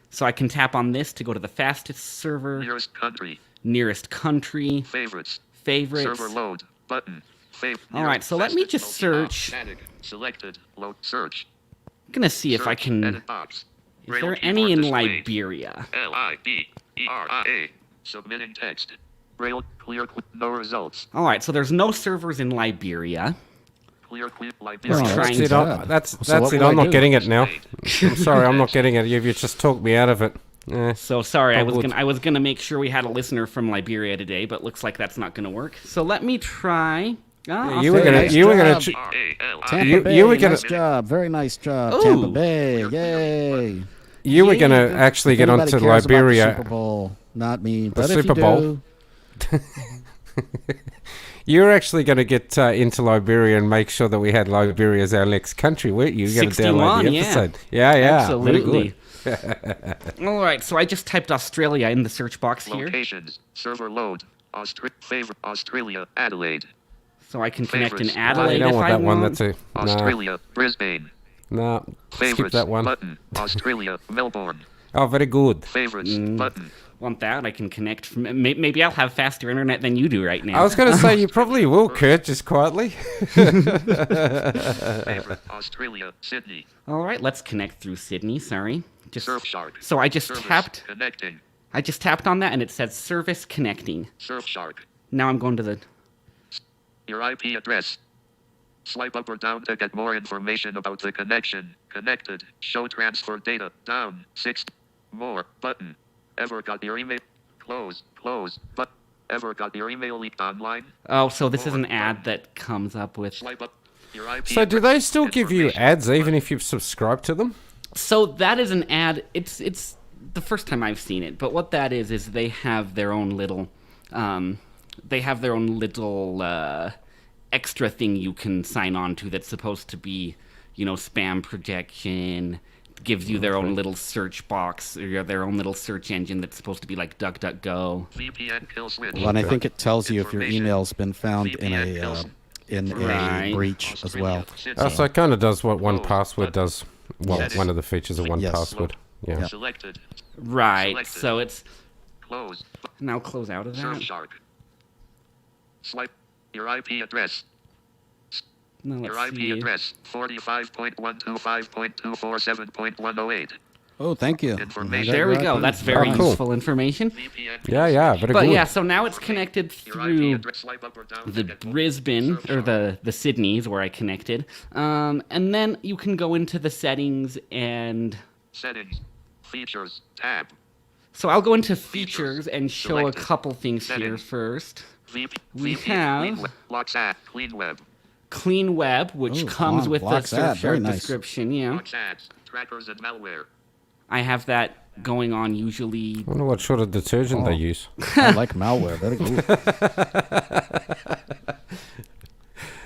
So I can tap on this to go to the fastest server, nearest country, nearest country, favorites, favorites. server load, button, All right, so let me fastest just multi-hop, search. static, selected, load, search, I'm gonna see if I search, can. edit box, Is Braille there keyboard any in displayed. Liberia? LIBERIA, submitting text, Braille, clear, no results, All right, so there's no servers in Liberia. clear, Oh, Liberia, trying That's to- it. good. That's So what it. will I I'm not do? getting it now. I'm sorry, I'm not getting it. You've just talked me out of it. So sorry, Oh, good. I was gonna make sure we had a listener from Liberia today, but looks like that's not gonna work. So let me try. I'll You were say gonna. nice You were gonna. job. RALI, Tampa You- Bay, you were gonna- nice job. Very nice job, Ooh. Tampa Bay. Yay. You were Yay. gonna actually If get anybody onto cares about the Liberia. Super Bowl, not me. But if Super you Bowl? do, You're actually going to get into Liberia and make sure that we had Liberia as our next country, weren't you? You're going to 61, download the yeah. episode. Yeah, yeah. Absolutely. Very good. All right, so I just typed Australia in the search box here, locations, server load, favorite, Australia, Adelaide, so I can connect in favorites. No, Adelaide you don't if want I that one. want. That's a Australia, Brisbane, no. Skip favorites, that one. button, Australia, Melbourne, Oh, very good. favorites, button, Want that? I can connect from. Maybe I'll have faster internet than you do right now. I was going to say you probably will, Kurt, just quietly. favorite, Australia, Sydney, All right, let's connect through Sydney. Sorry, just Surfshark, so I just service, tapped. connecting, I just tapped on that and it said service connecting. Surfshark, Now I'm going to the. your IP address. Swipe up or down to get more information about the connection. Connected. Show transfer data. Down. 6. More. Button. Ever got your email? Close. Close. But ever got your email leaked online? Oh, so this is an ad that comes up with. Swipe up. Your IP So do address, they still give you information, ads even button. if you've subscribed to them? So that is an ad. It's the first time I've seen it, but what that is they have their own little, extra thing you can sign on to that's supposed to be, spam protection. Gives you their own little search box or their own little search engine that's supposed to be like DuckDuckGo. VPN Kill Switch. well, and I think it tells you if your Information. email's been found in VPN a kills. Right. a breach as well. Australia, So it kind of does what Close. 1Password does. Well, Yes. one of the features of Yes. 1Password. Yeah. Yeah. Selected. Right. Selected. So it's Close. now close out of that. Surfshark. Swipe. Your IP address. No, Your let's IP see. address 45.125.247.108. Oh, thank you. Information. There we go. That's very Oh, cool. useful information. VPN Yeah, very But good. yeah, so now it's connected Your IP through address, swipe up or down to the get more Brisbane Surfshark. or the Sydney's where I connected, and then you can go into the settings and Settings. Features. Tab. so I'll go into features and show a Selected. couple things here Settings. first. VP, We VPN, have- Clean Web. Locks app. Clean Web. Clean Web, which Ooh, comes with the blocks that. Very Surfshark nice. description. Yeah, Locks ads. Trackers and malware. I have that going on usually. I wonder what sort of detergent they Oh. use. I like malware. Very good.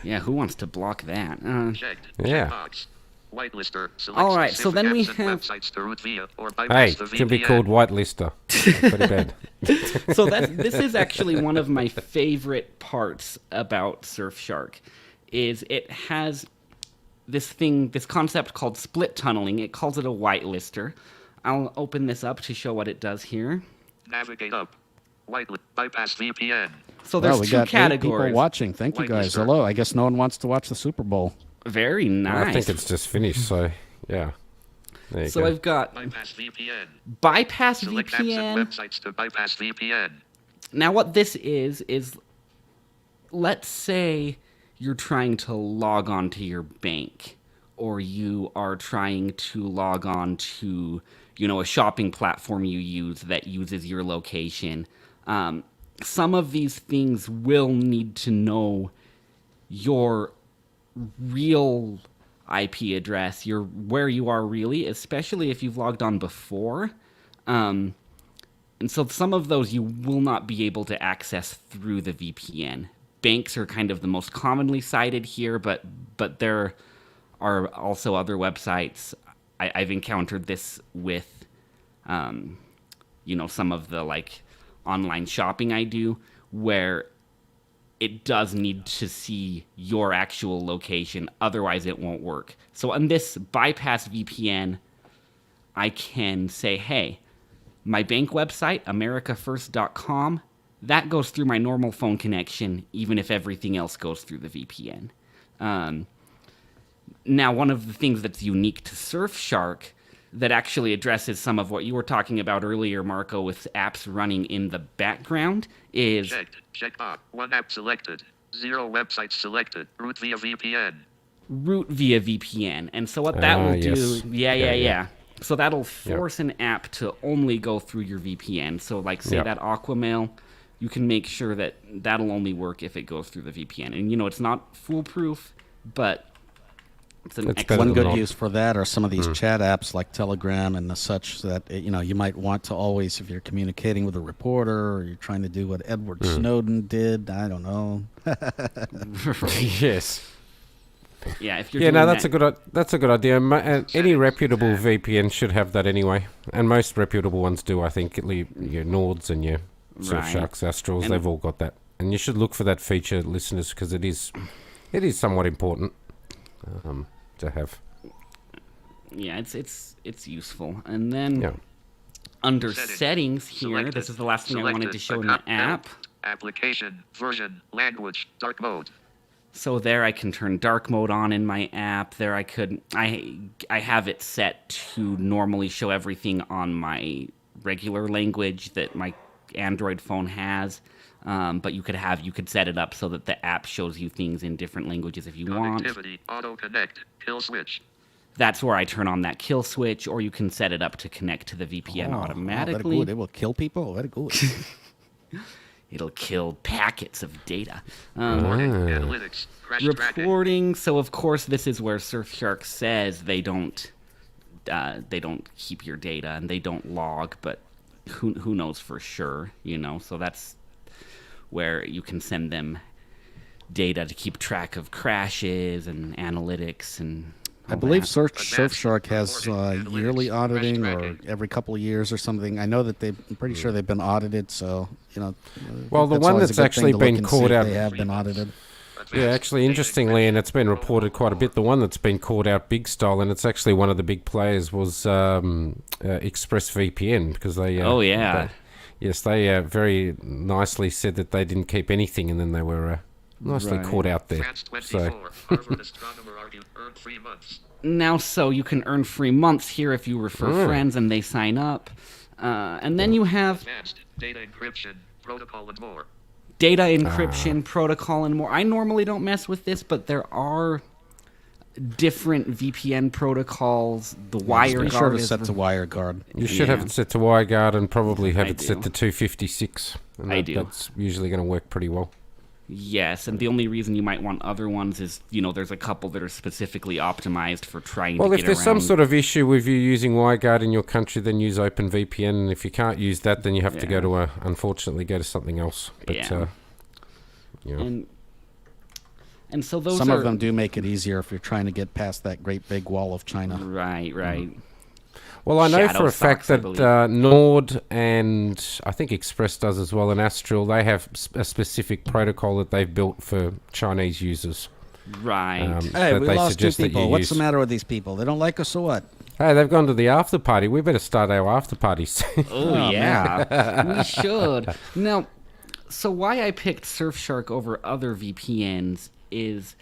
Yeah, who wants to block that? Checked. Yeah. Checkbox. Whitelister. Select All right, so specific then we apps and have- websites to route via or Hey, bypass the can be VPN. called whitelister. Pretty bad. So this is actually one of my favorite parts about Surfshark, is it has this concept called split tunneling. It calls it a whitelister. I'll open this up to show what it does here. Navigate up. Whitelist. Bypass VPN. So there's Well, we two got 8 people categories. watching. Thank you, guys. Whitelister. Hello. I guess no one wants to watch the Super Bowl. Very nice. I think it's just finished, so yeah. There you so go. I've got Bypass VPN. bypass Select apps and VPN. websites to bypass VPN. Now what this is let's say you're trying to log on to your bank, or you are trying to log on to, a shopping platform you use that uses your location. Some of these things will need to know your real IP address, where you are really, especially if you've logged on before. And so some of those you will not be able to access through the VPN. Banks are kind of the most commonly cited here, but there are also other websites. I've encountered this with, some of the like online shopping I do, where it does need to see your actual location, otherwise it won't work. So on this bypass VPN, I can say, hey, my bank website, americafirst.com, that goes through my normal phone connection, even if everything else goes through the VPN. Now, one of the things that's unique to Surfshark that actually addresses some of what you were talking about earlier, Marco, with apps running in the background is... Checked. Checkbox. One app selected. 0 websites selected. Route via VPN. route via VPN. And so what that will yes. do, Yeah. yeah. So that'll force an app to only go through your VPN. So like say Yep. that Aquamail, you can make sure that that'll only work if it goes through the VPN. And it's not foolproof, but it's an It's excellent better One than good not. use for that are some of these chat apps like Telegram and the such that you might want to always, if you're communicating with a reporter or you're trying to do what Edward Snowden did, I don't know. Yes. Yeah, if you're Yeah, doing no, that's that, a good idea. Any reputable VPN should have that anyway, and most reputable ones do. I think your Nords and your Surfsharks, Astrals, And- they've all got that. And you should look for that feature, listeners, because it is somewhat important to have. yeah, it's useful. And then Yeah. under Settings. settings here, Selected. this is the last thing I wanted to Selected. show in the app. Application. Version. Language. Dark mode. So there I can turn dark mode on in my app. There I have it set to normally show everything on my regular language that my Android phone has. But you could set it up so that the app shows you things in different languages if you want. Connectivity. Auto connect. Kill switch. That's where I turn on that kill switch, or you can set it up to connect to the VPN Very automatically. good. It will kill people. Very good. It'll kill packets of data. Warning. Analytics. Crash tracking. Reporting. So of course this is where Surfshark says they don't keep your data and they don't log, but who knows for sure, So that's where you can send them data to keep track of crashes and analytics and. I all believe that. Surfshark has Reporting, yearly analytics, auditing crash or tracking. every couple of years or something. I know that I'm pretty sure they've been audited, so Well, the that's one always a that's good actually thing to look been and caught see if out- They have been audited. Yeah, actually, interestingly, and it's been reported quite a bit, the one that's been called out big style, and it's actually one of the big players, was ExpressVPN, because they... Oh, yeah. Yes, they very nicely said that they didn't keep anything, and then they were Nicely Right. caught out there. France So 24. Harvard astronomer argued earned 3 months. Now, so you can earn free months here if you refer friends and they sign up. And then you have Advanced data encryption, protocol, and more. data encryption, protocol, and more. I normally don't mess with this, but there are different VPN protocols. The WireGuard Be sure to is set to WireGuard. you should have Yeah. it set to WireGuard and probably have I it set do. to 256. And I do. That's usually going to work pretty well. Yes, and the only reason you might want other ones is, there's a couple that are specifically optimized for trying Well, to if get there's some around. sort of issue with you using WireGuard in your country, then use OpenVPN. And if you can't use that, then you have to Yeah. unfortunately, go to something else. But, Yeah. And so those Some are of them do make it easier if you're trying to get past that great big wall of China. right. Well, I know Shadow for a stocks, fact I that believe. Nord and I think Express does as well, and Astral, they have a specific protocol that they've built for Chinese users. Right. Hey, that we they lost two suggest that you people. What's the use. matter with these people? They don't like us or what? Hey, they've gone to the after party. We better start our after parties. Oh, yeah. We should. Now, so why I picked Surfshark over other VPNs is,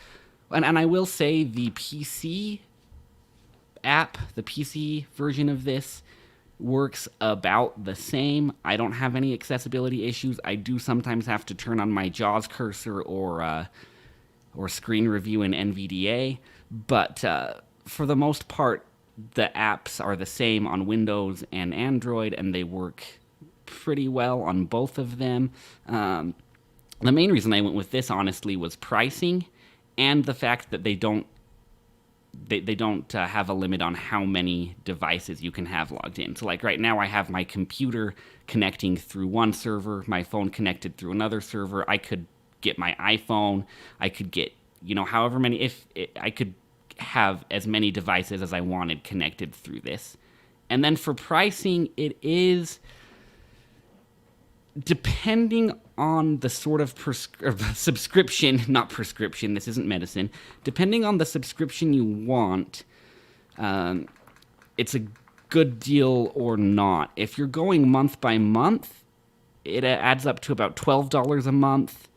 and I will say the PC app, the PC version of this, works about the same. I don't have any accessibility issues. I do sometimes have to turn on my JAWS cursor or screen review in NVDA, but for the most part, the apps are the same on Windows and Android, and they work pretty well on both of them. The main reason I went with this, honestly, was pricing and the fact that they don't have a limit on how many devices you can have logged in. So, like right now, I have my computer connecting through one server, my phone connected through another server. I could get my iPhone. I could get, however many. I could have as many devices as I wanted connected through this. And then for pricing, it is depending on the sort of subscription, not prescription, this isn't medicine, depending on the subscription you want, it's a good deal or not. If you're going month by month, it adds up to about $12 a month.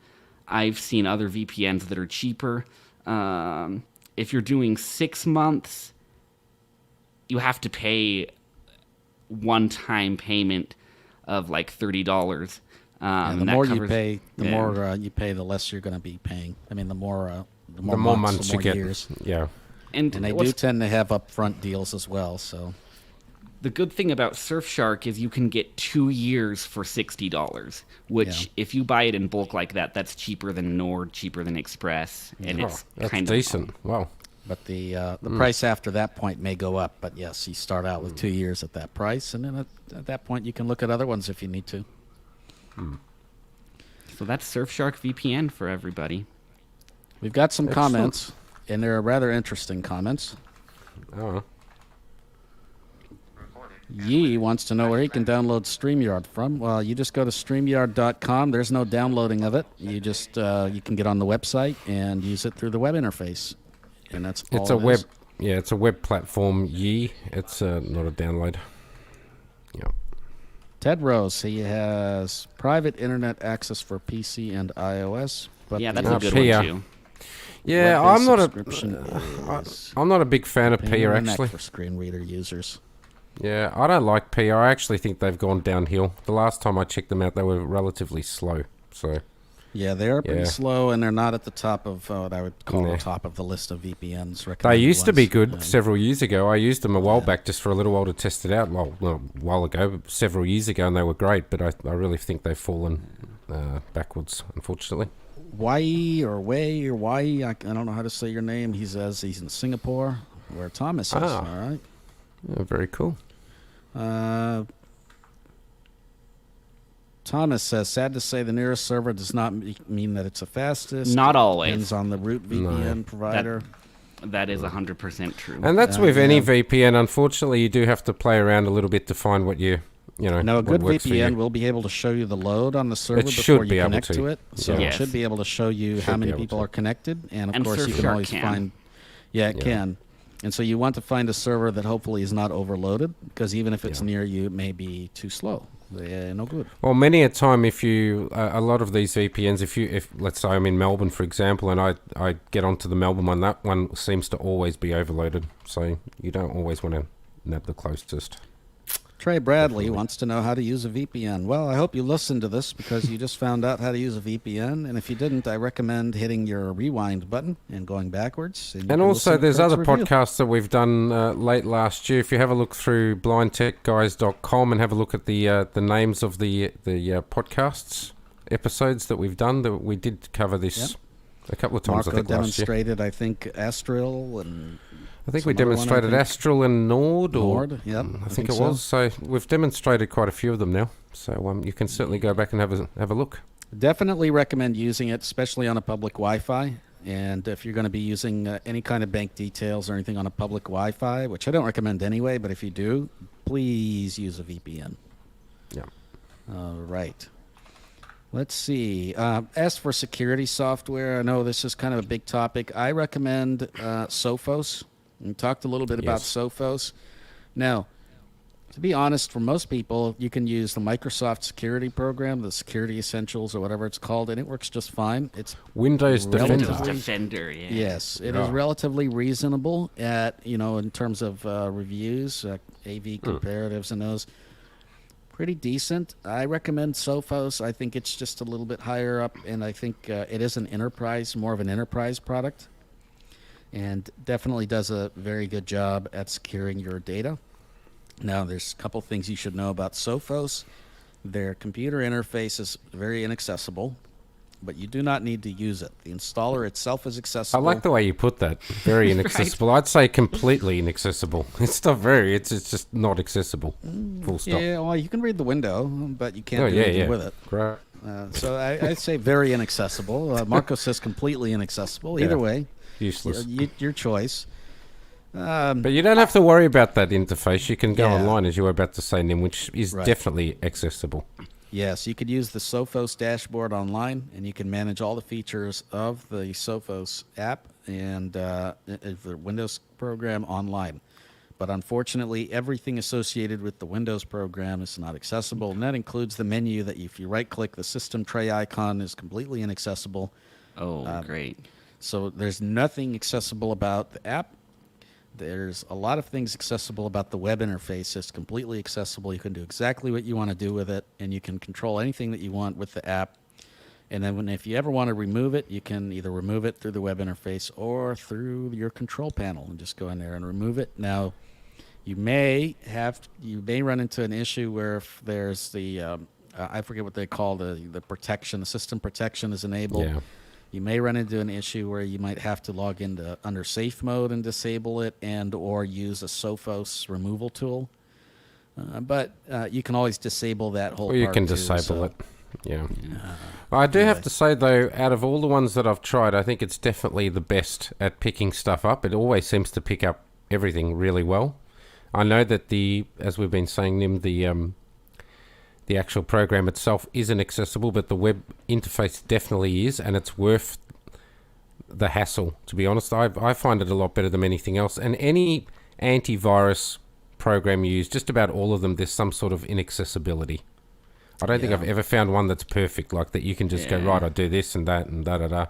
I've seen other VPNs that are cheaper. If you're doing 6 months, you have to pay one-time payment of like $30. And the that more you covers- pay, the yeah. more you pay, the less you're going to be paying. I mean, the more the more months the you more get. years. Yeah. And they do tend to have upfront deals as well. So The good thing about Surfshark is you can get 2 years for $60, which Yeah. if you buy it in bulk like that, that's cheaper than Nord, cheaper than Express, and it's That's kind decent. Wow. but the price after that point may go up. But yes, you start out with 2 years at that price, and then at that point you can look at other ones if you need to. So that's Surfshark VPN for everybody. We've got some Excellent. comments, and they're rather interesting comments. Oh. Yee wants to know where he can download StreamYard from. Well, you just go to StreamYard.com. There's no downloading of it. You just you can get on the website and use it through the web interface, and that's all. It's a it web. is. Yeah, it's a web platform. It's not a download. Yeah. Ted Rose, he has private internet access for PC and iOS. But Yeah, that's the a good Pia. one too. Yeah, web-based I'm not subscription a. is I'm not a big fan of pain Pia in the neck actually. for screen reader users. Yeah, I don't like Pia. I actually think they've gone downhill. The last time I checked them out, they were relatively slow. So Yeah, they are pretty Yeah. slow, and they're not at the top of what I would call Nah. the top of the list of VPNs. they recommended used to be ones. good several years ago. I used them a while back, just for a little while to test it out. Well, a while ago, several years ago, and they were great. But I really think they've fallen backwards, unfortunately. Wai or Wei or Wai, I don't know how to say your name. He says he's in Singapore, where Thomas is. Ah. All right. Yeah, very cool. Thomas says, sad to say the nearest server does not mean that it's the fastest. Not It always. Depends on the root VPN provider. That is 100% true. And that's with any yeah. VPN. Unfortunately, you do have to play around a little bit to find what you know. Now, a what good works for VPN you. will be able to show you the load on the server It before should you be able connect to. to it. So Yeah. it Yes. should be able to show you Should how be many able people to. are connected. And, of And course, you can Surfshark always can. find... Yeah, it can. And so you want to find a server that hopefully is not overloaded, because even if it's Yeah. near you, it may be too slow. they're no good. Well, many a time, if you a lot of these VPNs, if let's say I'm in Melbourne, for example, and I get onto the Melbourne one, that one seems to always be overloaded. So you don't always want to nab the closest. Trey Bradley wants to know how to use a VPN. Well, I hope you listened to this because you just found out how to use a VPN. And if you didn't, I recommend hitting your rewind button and going backwards. And also, there's other podcasts that we've done late last year. If you have a look through blindtechguys.com and have a look at the names of the podcasts episodes that we've done, that we did cover this a couple of times. Marco I think demonstrated, I think, Astral and. I think we demonstrated Astral and Nord. Yep. I think it was. So we've demonstrated quite a few of them now. So you can certainly go back and have a look. Definitely recommend using it, especially on a public Wi-Fi. And if you're going to be using any kind of bank details or anything on a public Wi-Fi, which I don't recommend anyway, but if you do, please use a VPN. Yeah. All right. Let's see. As for security software, I know this is kind of a big topic. I recommend Sophos. We talked a little bit about Sophos. Now, to be honest, for most people, you can use the Microsoft security program, the Security Essentials or whatever it's called, and it works just fine. It's Windows Defender. Windows Defender, yeah. Yes, it is relatively reasonable in terms of reviews, AV comparatives and those. Pretty decent. I recommend Sophos. I think it's just a little bit higher up, and I think it is more of an enterprise product. And definitely does a very good job at securing your data. Now, there's a couple things you should know about Sophos. Their computer interface is very inaccessible, but you do not need to use it. The installer itself is accessible. I like the way you put that. Very inaccessible. I'd say completely inaccessible. It's not it's just not accessible. Full stop. Yeah, well, you can read the window, but you can't do anything with it. Great. So I'd say very inaccessible. Marco says completely inaccessible. Either way. Useless. Your choice. But you don't have to worry about that interface. You can go online, as you were about to say, Nim, which is definitely accessible. Yes, you could use the Sophos dashboard online, and you can manage all the features of the Sophos app and the Windows program online. But unfortunately, everything associated with the Windows program is not accessible, and that includes the menu that if you right-click, the system tray icon is completely inaccessible. Oh, great. So there's nothing accessible about the app. There's a lot of things accessible about the web interface. It's completely accessible. You can do exactly what you want to do with it, and you can control anything that you want with the app. And then if you ever want to remove it, you can either remove it through the web interface or through your control panel and just go in there and remove it. Now, you may run into an issue where if there's the I forget what they call the protection, the system protection is enabled. Yeah. You may run into an issue where you might have to log into under safe mode and disable it or use a Sophos removal tool. But you can always disable that whole part. Or you can disable it. Yeah. I do have to say, though, out of all the ones that I've tried, I think it's definitely the best at picking stuff up. It always seems to pick up everything really well. I know that as we've been saying, Nim, the actual program itself isn't accessible, but the web interface definitely is, and it's worth the hassle, to be honest. I find it a lot better than anything else. And any antivirus program you use, just about all of them, there's some sort of inaccessibility. I don't think I've ever found one that's perfect, like that you can just go, right, I'll do this and that and da-da-da.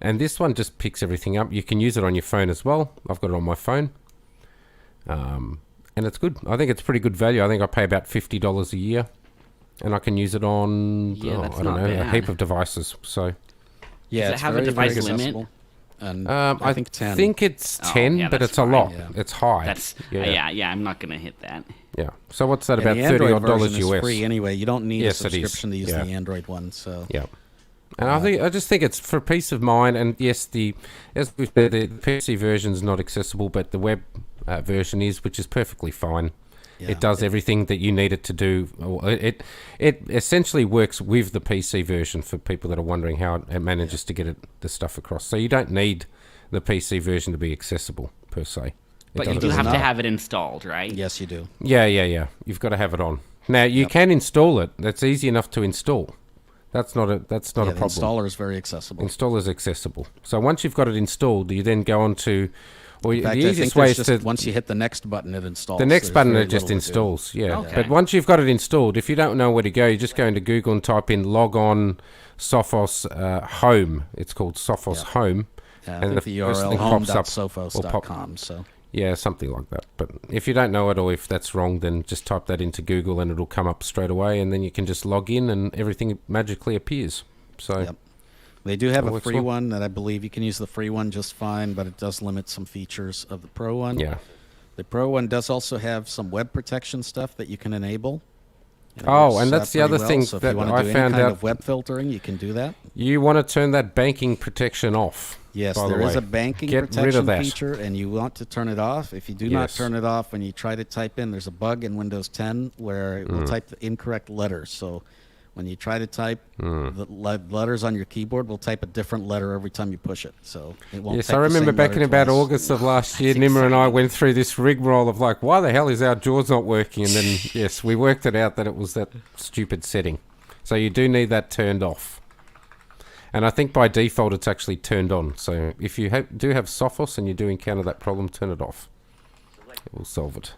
And this one just picks everything up. You can use it on your phone as well. I've got it on my phone. And it's good. I think it's pretty good value. I think I pay about $50 a year. And I can use it on, a heap of devices. So, yeah, does it have a device limit? And I think 10. I think it's 10, but it's a lot. Yeah. It's high. That's I'm not going to hit that. Yeah. So what's that, about $30 US? Is free anyway. You don't need a subscription to use the Android one. So yeah. And I just think it's for peace of mind. And yes, as we've said, the PC version is not accessible, but the web version is, which is perfectly fine. Yeah. It does everything that you need it to do. It essentially works with the PC version for people that are wondering how it manages to get the stuff across. So you don't need the PC version to be accessible per se. But you do have to have it installed, right? Yes, you do. Yeah. You've got to have it on. Now you can install it. That's easy enough to install. That's not a problem. The installer is very accessible. Installer is accessible. So once you've got it installed, you then go on to Or In fact, the I easiest think way there's is just, to... once you hit the next button, it installs. The next There's button, very it just little to do. installs, yeah. Okay. But once you've got it installed, if you don't know where to go, you just go into Google and type in log on Sophos Home. It's called Sophos Yeah. Home. Yeah, I And think the the first URL thing pops up home.sophos.com. So Yeah, something like that. But if you don't know it or if that's wrong, then just type that into Google and it'll come up straight away, and then you can just log in and everything magically appears. So Yep. They do have That a works free well. one that I believe you can use the free one just fine, but it does limit some features of the Pro one. yeah. The Pro one does also have some web protection stuff that you can enable. It Oh, works, and that's the pretty other well. thing So if that you want I to do any found kind out- of web filtering, you can do that. You want to turn that banking protection off. Yes, by the there is way. a banking Get rid protection of that. feature, and you want to turn it off. If you do not Yes. turn it off when you try to type in, there's a bug in Windows 10 where it Mm. will type the incorrect letters. So when you try to type, Mm. the letters on your keyboard will type a different letter every time you push it. So it won't Yes, type I the remember same back in letter about twice. August of last year, That's Nimmer and I exciting. went through this rigmarole of like, why the hell is our JAWS not working? And then, yes, we worked it out that it was that stupid setting. So you do need that turned off. And I think by default it's actually turned on. So if you do have Sophos and you do encounter that problem, turn it off. It will solve it.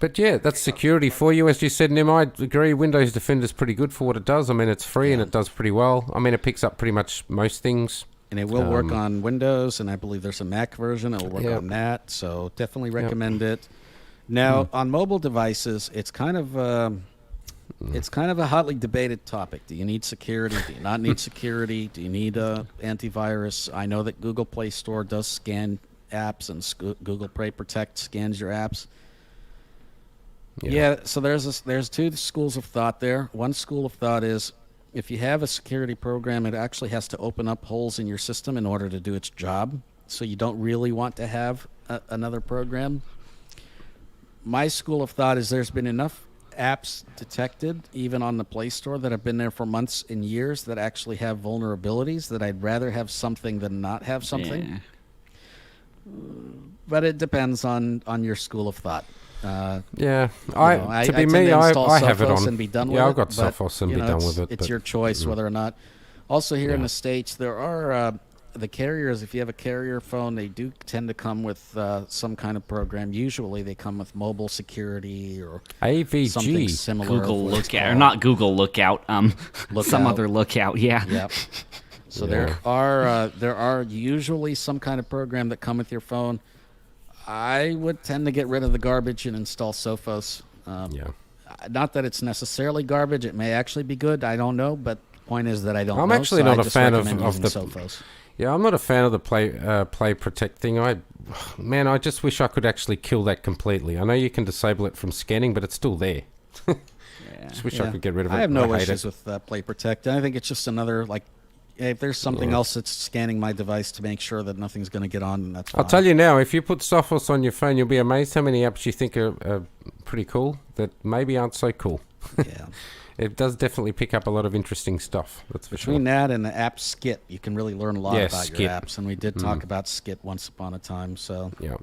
But yeah, that's security for you. As you said, Nim, I agree. Windows Defender is pretty good for what it does. I mean, it's free and Yeah. it does pretty well. I mean, it picks up pretty much most things. And it will work Um, on Windows, and I believe there's a Mac version. It will work Yep. on that, so definitely recommend it. Now, on mobile devices, it's kind of a hotly debated topic. Do you need security? Do you not need security? Do you need antivirus? I know that Google Play Store does scan apps, and Google Play Protect scans your apps. Yeah, so there's two schools of thought there. One school of thought is if you have a security program, it actually has to open up holes in your system in order to do its job. So you don't really want to have another program. My school of thought is there's been enough apps detected, even on the Play Store, that have been there for months and years that actually have vulnerabilities that I'd rather have something than not have something. Yeah. But it depends on your school of thought. Yeah, I to be tend me, to install I have it Sophos on. and be done with yeah, it, I've got but, Sophos and you be know, done it's- with it. It's but- your choice whether or not. Also, here in Yeah. the States, there are the carriers. If you have a carrier phone, they do tend to come with some kind of program. Usually, they come with mobile security or something AVG. similar. Google of what it's Lookout, or called. not Google Lookout, some Lookout. other Lookout. Yeah. Yep. So Yeah. there are usually some kind of program that come with your phone. I would tend to get rid of the garbage and install Sophos. Yeah. Not that it's necessarily garbage; it may actually be good. I don't know, but the point is that I don't. I'm know, actually so not I a just fan of recommend using the- Sophos. Yeah, I'm not a fan of the play protect thing. I just wish I could actually kill that completely. I know you can disable it from scanning, but it's still there. Just wish I Yeah. could get rid of it. I have no hate issues it. with Play Protect. I think it's just another if there's something else that's scanning my device to make sure that nothing's going to get on, then that's fine. I'll tell you now, if you put Sophos on your phone, you'll be amazed how many apps you think are pretty cool that maybe aren't so cool. Yeah. It does definitely pick up a lot of interesting stuff. That's for Between sure. that and the app Skit, you can really learn a lot Yeah, about Skit. your apps. And we did talk about Skit once upon a time. So Yeah.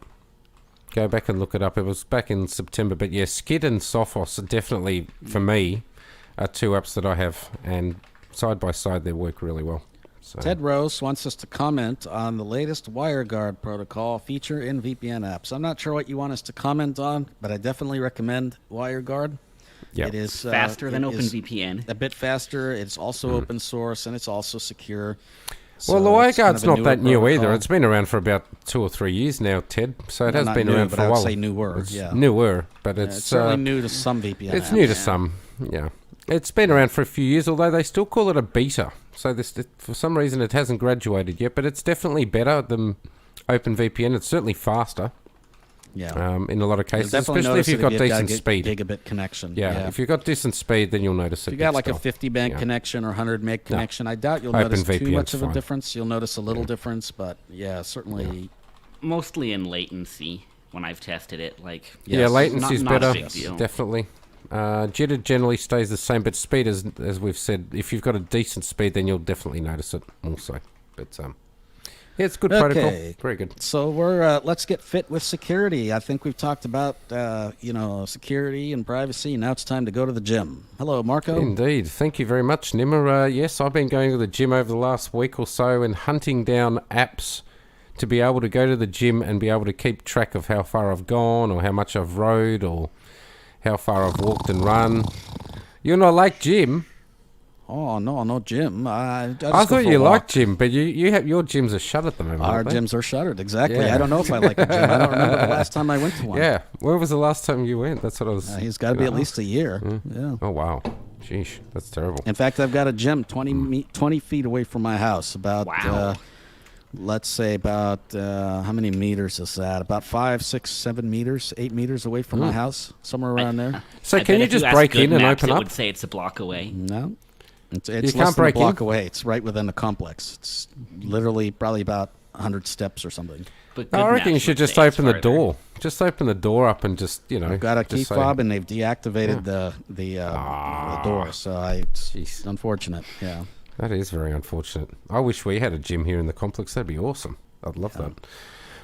Go back and look it up. It was back in September. But yeah, Skid and Sophos are definitely, for me, are two apps that I have. And side by side, they work really well. So, Ted Rose wants us to comment on the latest WireGuard protocol feature in VPN apps. I'm not sure what you want us to comment on, but I definitely recommend WireGuard. yeah. It is Faster than it is OpenVPN. a bit faster. It's also open source and it's also secure. Well, the So it's kind WireGuard's of a not that newer new either. protocol. It's been around for about 2 or 3 years now, Ted. So it No, has not been new, around but for a I would while. say newer, It's yeah. newer, but Yeah, it's certainly new to some VPN it's apps. new to some. Yeah, it's been around for a few years, although they still call it a beta. So for some reason it hasn't graduated yet, but it's definitely better than OpenVPN. It's certainly faster. Yeah. In a lot of You'll cases, definitely especially notice if it you've got got a decent speed. Gigabit connection. Yeah, if you've got decent speed, then you'll notice it. If you got big like a style. 50 meg Yeah. connection or 100 meg No. connection, I doubt you'll notice too OpenVPN's much of a fine. difference. You'll notice a little difference, but yeah, certainly. Mostly in latency when I've tested it. Like, Yeah, Yes. latency's not a better, big deal. definitely. Jitter generally stays the same, but speed, as we've said, if you've got a decent speed, then you'll definitely notice it also. But yeah, it's good protocol. Okay. Very good. So we're let's get fit with security. I think we've talked about security and privacy. Now it's time to go to the gym. Hello, Marco. Indeed. Thank you very much, Nimmer. Yes, I've been going to the gym over the last week or so and hunting down apps to be able to go to the gym and be able to keep track of how far I've gone or how much I've rode or how far I've walked and run. You're not like gym. Oh, no gym. I thought you liked gym, but you have your gyms are shut at the moment. Our aren't they? gyms are shuttered, exactly. Yeah. I don't know if I like a gym. I don't remember the last time I went to one. Yeah. Where was the last time you went? That's what I was... He's got to be at least a year. Mm. Yeah. Oh, wow. Sheesh, that's terrible. In fact, I've got a gym 20 feet away from my house. About, let's say about, how many meters is that? About 5, 6, 7 meters, 8 meters away from my house, somewhere around there. So I can bet you if just ask break Good in and Maps, open it up? would say it's a block away. No. It's You less can't than a break block in? away. It's right within the complex. It's literally probably about 100 steps or something. But I Good reckon you Maps should would just say it's open the farther. door. Just open the door up and just, you know. I've got a key just say- fob and they've deactivated the door, so it's Jeez. unfortunate. Yeah. That is very unfortunate. I wish we had a gym here in the complex. That'd be awesome. I'd love that.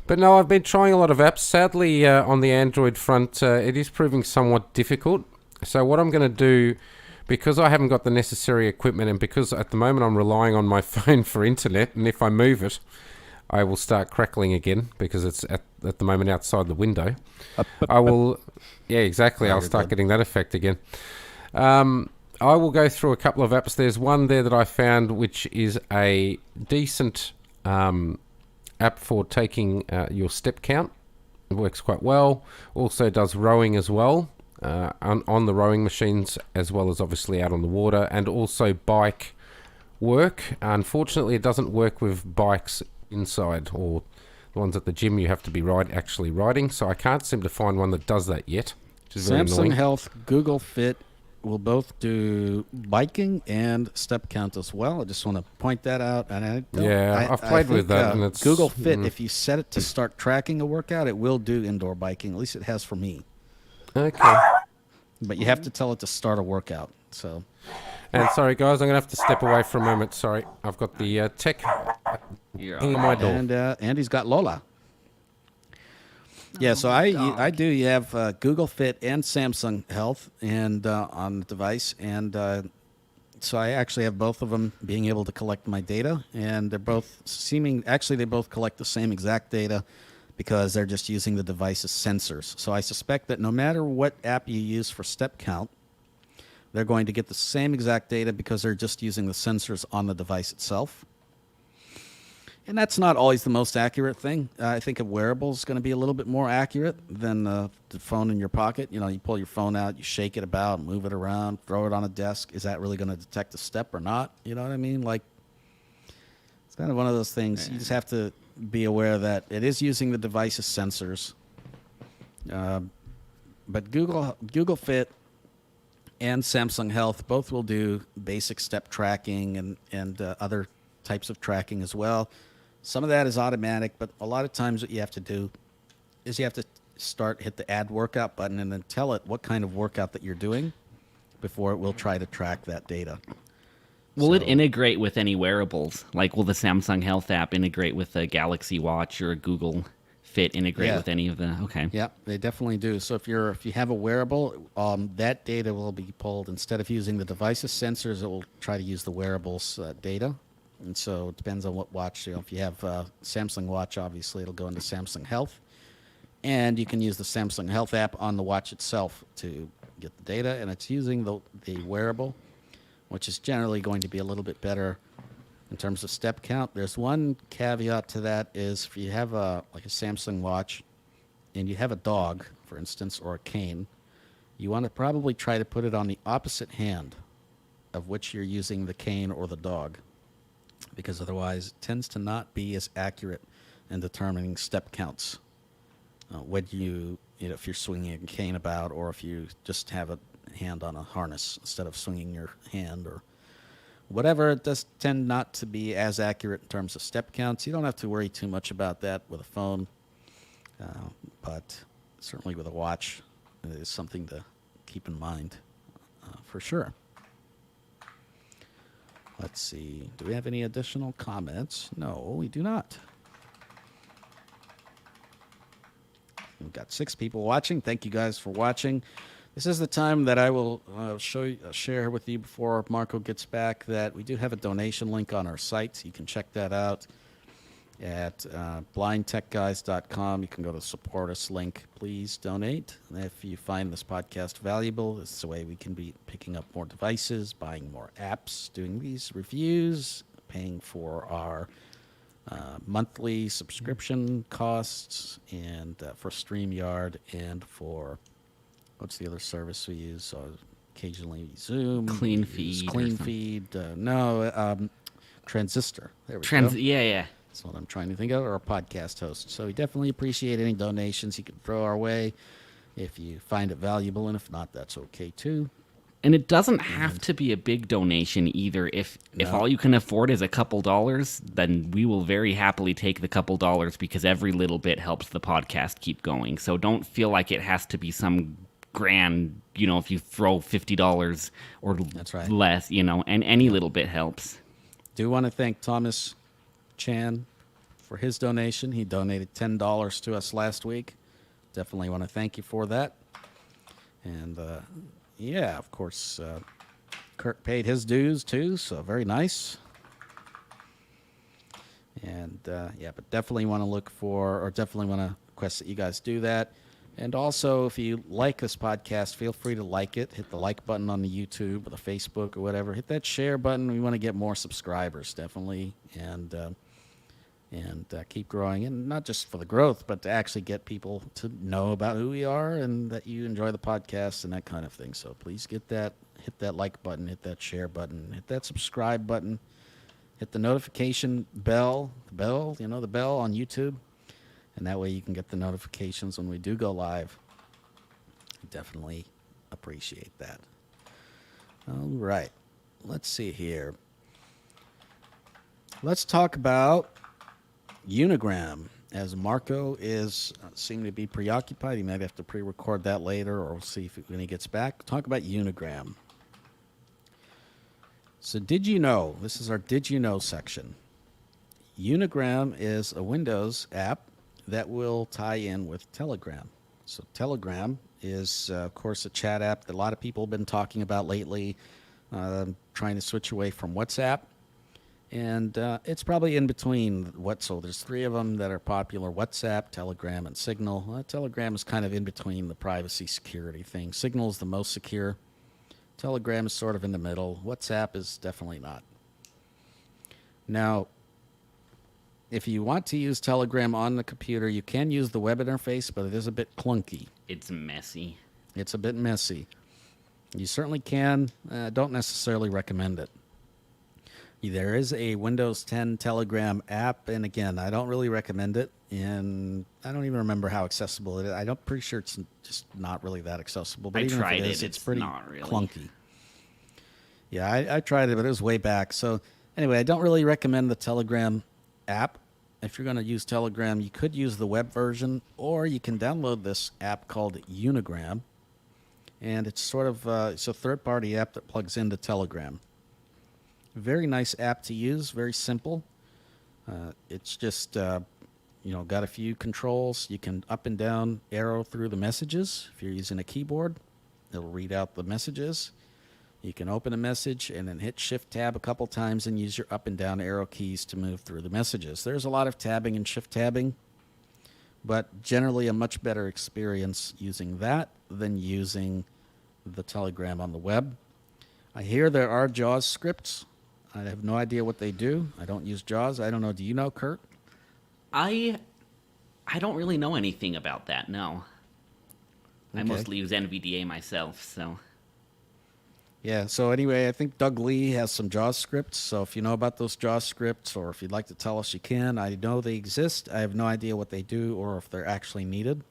But no, I've been trying a lot of apps. Sadly, on the Android front, it is proving somewhat difficult. So what I'm going to do, because I haven't got the necessary equipment and because at the moment I'm relying on my phone for internet, and if I move it, I will start crackling again because it's at the moment outside the window. I will... Yeah, exactly. I'll start getting that effect again. I will go through a couple of apps. There's one there that I found which is a decent app for taking your step count. It works quite well. Also does rowing as well, on the rowing machines as well as obviously out on the water, and also bike work. Unfortunately, it doesn't work with bikes inside, or the ones at the gym you have to be actually riding. So I can't seem to find one that does that yet, which is very Samsung annoying. Health, Google Fit will both do biking and step count as well. I just want to point that out. And I've played with think, that, and it's Google Fit. If you set it to start tracking a workout, it will do indoor biking. At least it has for me. Okay. But you have to tell it to start a workout. So And sorry, guys, I'm going to have to step away for a moment. Sorry, I've got the tech You're in all my right. door. and Andy's got Lola. Yeah, so I do. You have Google Fit and Samsung Health and on the device, and so I actually have both of them being able to collect my data, and they're both they both collect the same exact data because they're just using the device's sensors. So I suspect that no matter what app you use for step count, they're going to get the same exact data because they're just using the sensors on the device itself. And that's not always the most accurate thing. I think a wearable is going to be a little bit more accurate than the phone in your pocket. You know, you pull your phone out, you shake it about, move it around, throw it on a desk. Is that really going to detect a step or not? You know what I mean? Like, it's kind of one of those things. You just have to be aware that it is using the device's sensors. But Google Fit and Samsung Health both will do basic step tracking and other types of tracking as well. Some of that is automatic, but a lot of times what you have to do is you have to hit the add workout button and then tell it what kind of workout that you're doing before it will try to track that data. Will it integrate with any wearables? Like, will the Samsung Health app integrate with a Galaxy Watch or a Google Fit integrate with any of the... Okay. Yeah, they definitely do. So if you have a wearable, that data will be pulled. Instead of using the device's sensors, it will try to use the wearable's data. And so it depends on what watch. You know, if you have Samsung Watch, obviously it'll go into Samsung Health. And you can use the Samsung Health app on the watch itself to get the data. And it's using the wearable, which is generally going to be a little bit better in terms of step count. There's one caveat to that is if you have a Samsung Watch and you have a dog, for instance, or a cane, you want to probably try to put it on the opposite hand of which you're using the cane or the dog, because otherwise it tends to not be as accurate in determining step counts when if you're swinging a cane about, or if you just have a hand on a harness instead of swinging your hand or whatever. It does tend not to be as accurate in terms of step counts. You don't have to worry too much about that with a phone, but certainly with a watch, it is something to keep in mind for sure. Let's see. Do we have any additional comments? No, we do not. We've got 6 people watching. Thank you guys for watching. This is the time that I will share with you before Marco gets back that we do have a donation link on our site. You can check that out. at blindtechguys.com. You can go to the support us link. Please donate. If you find this podcast valuable, this is the way we can be picking up more devices, buying more apps, doing these reviews, paying for our monthly subscription costs, and for StreamYard, and for what's the other service we use? Occasionally Zoom. Clean we use Feed or Clean something. Feed. Transistor. There we go. Yeah. That's what I'm trying to think of, or a podcast host. So we definitely appreciate any donations you can throw our way if you find it valuable, and if not, that's okay too. And it doesn't have to be a big donation either. If No. all you can afford is a couple dollars, then we will very happily take the couple dollars, because every little bit helps the podcast keep going. So don't feel like it has to be some grand, if you throw $50 or That's right. less, and any little bit helps. Do want to thank Thomas Chan for his donation. He donated $10 to us last week. Definitely want to thank you for that. And yeah, of course, Kirk paid his dues too, so very nice. And yeah, but definitely want to look for, or definitely want to request that you guys do that. And also, if you like this podcast, feel free to like it. Hit the like button on the YouTube or the Facebook or whatever. Hit that share button. We want to get more subscribers, definitely, and keep growing. And not just for the growth, but to actually get people to know about who we are and that you enjoy the podcast and that kind of thing. So please hit that like button, hit that share button, hit that subscribe button, hit the notification bell, the bell on YouTube. And that way you can get the notifications when we do go live. Definitely appreciate that. All right. Let's see here. Let's talk about Unigram. As Marco is seeming to be preoccupied, he might have to pre-record that later, or we'll see when he gets back. Talk about Unigram. So did you know, this is our Did You Know section. Unigram is a Windows app that will tie in with Telegram. So Telegram is, of course, a chat app that a lot of people have been talking about lately, trying to switch away from WhatsApp. And it's probably in between so there's three of them that are popular: WhatsApp, Telegram, and Signal. Telegram is kind of in between the privacy security thing. Signal is the most secure. Telegram is sort of in the middle. WhatsApp is definitely not. Now, if you want to use Telegram on the computer, you can use the web interface, but it is a bit clunky. It's messy. It's a bit messy. You certainly can. Don't necessarily recommend it. There is a Windows 10 Telegram app, and again, I don't really recommend it, and I don't even remember how accessible it is. I'm pretty sure it's just not really that accessible. But I even tried if it. it is, It's pretty not really. clunky. Yeah, I tried it, but it was way back. So anyway, I don't really recommend the Telegram app. If you're going to use Telegram, you could use the web version, or you can download this app called Unigram, and it's sort of it's a third-party app that plugs into Telegram. Very nice app to use, very simple. It's just got a few controls. You can up and down arrow through the messages. If you're using a keyboard, it'll read out the messages. You can open a message and then hit Shift-Tab a couple times and use your up and down arrow keys to move through the messages. There's a lot of tabbing and Shift-Tabbing, but generally a much better experience using that than using the Telegram on the web. I hear there are JAWS scripts. I have no idea what they do. I don't use JAWS. I don't know. Do you know, Kurt? I don't really know anything about that, no. I Okay. mostly use NVDA myself, so... Yeah, so anyway, I think Doug Lee has some JAWS scripts, so if you know about those JAWS scripts, or if you'd like to tell us, you can. I know they exist. I have no idea what they do or if they're actually needed,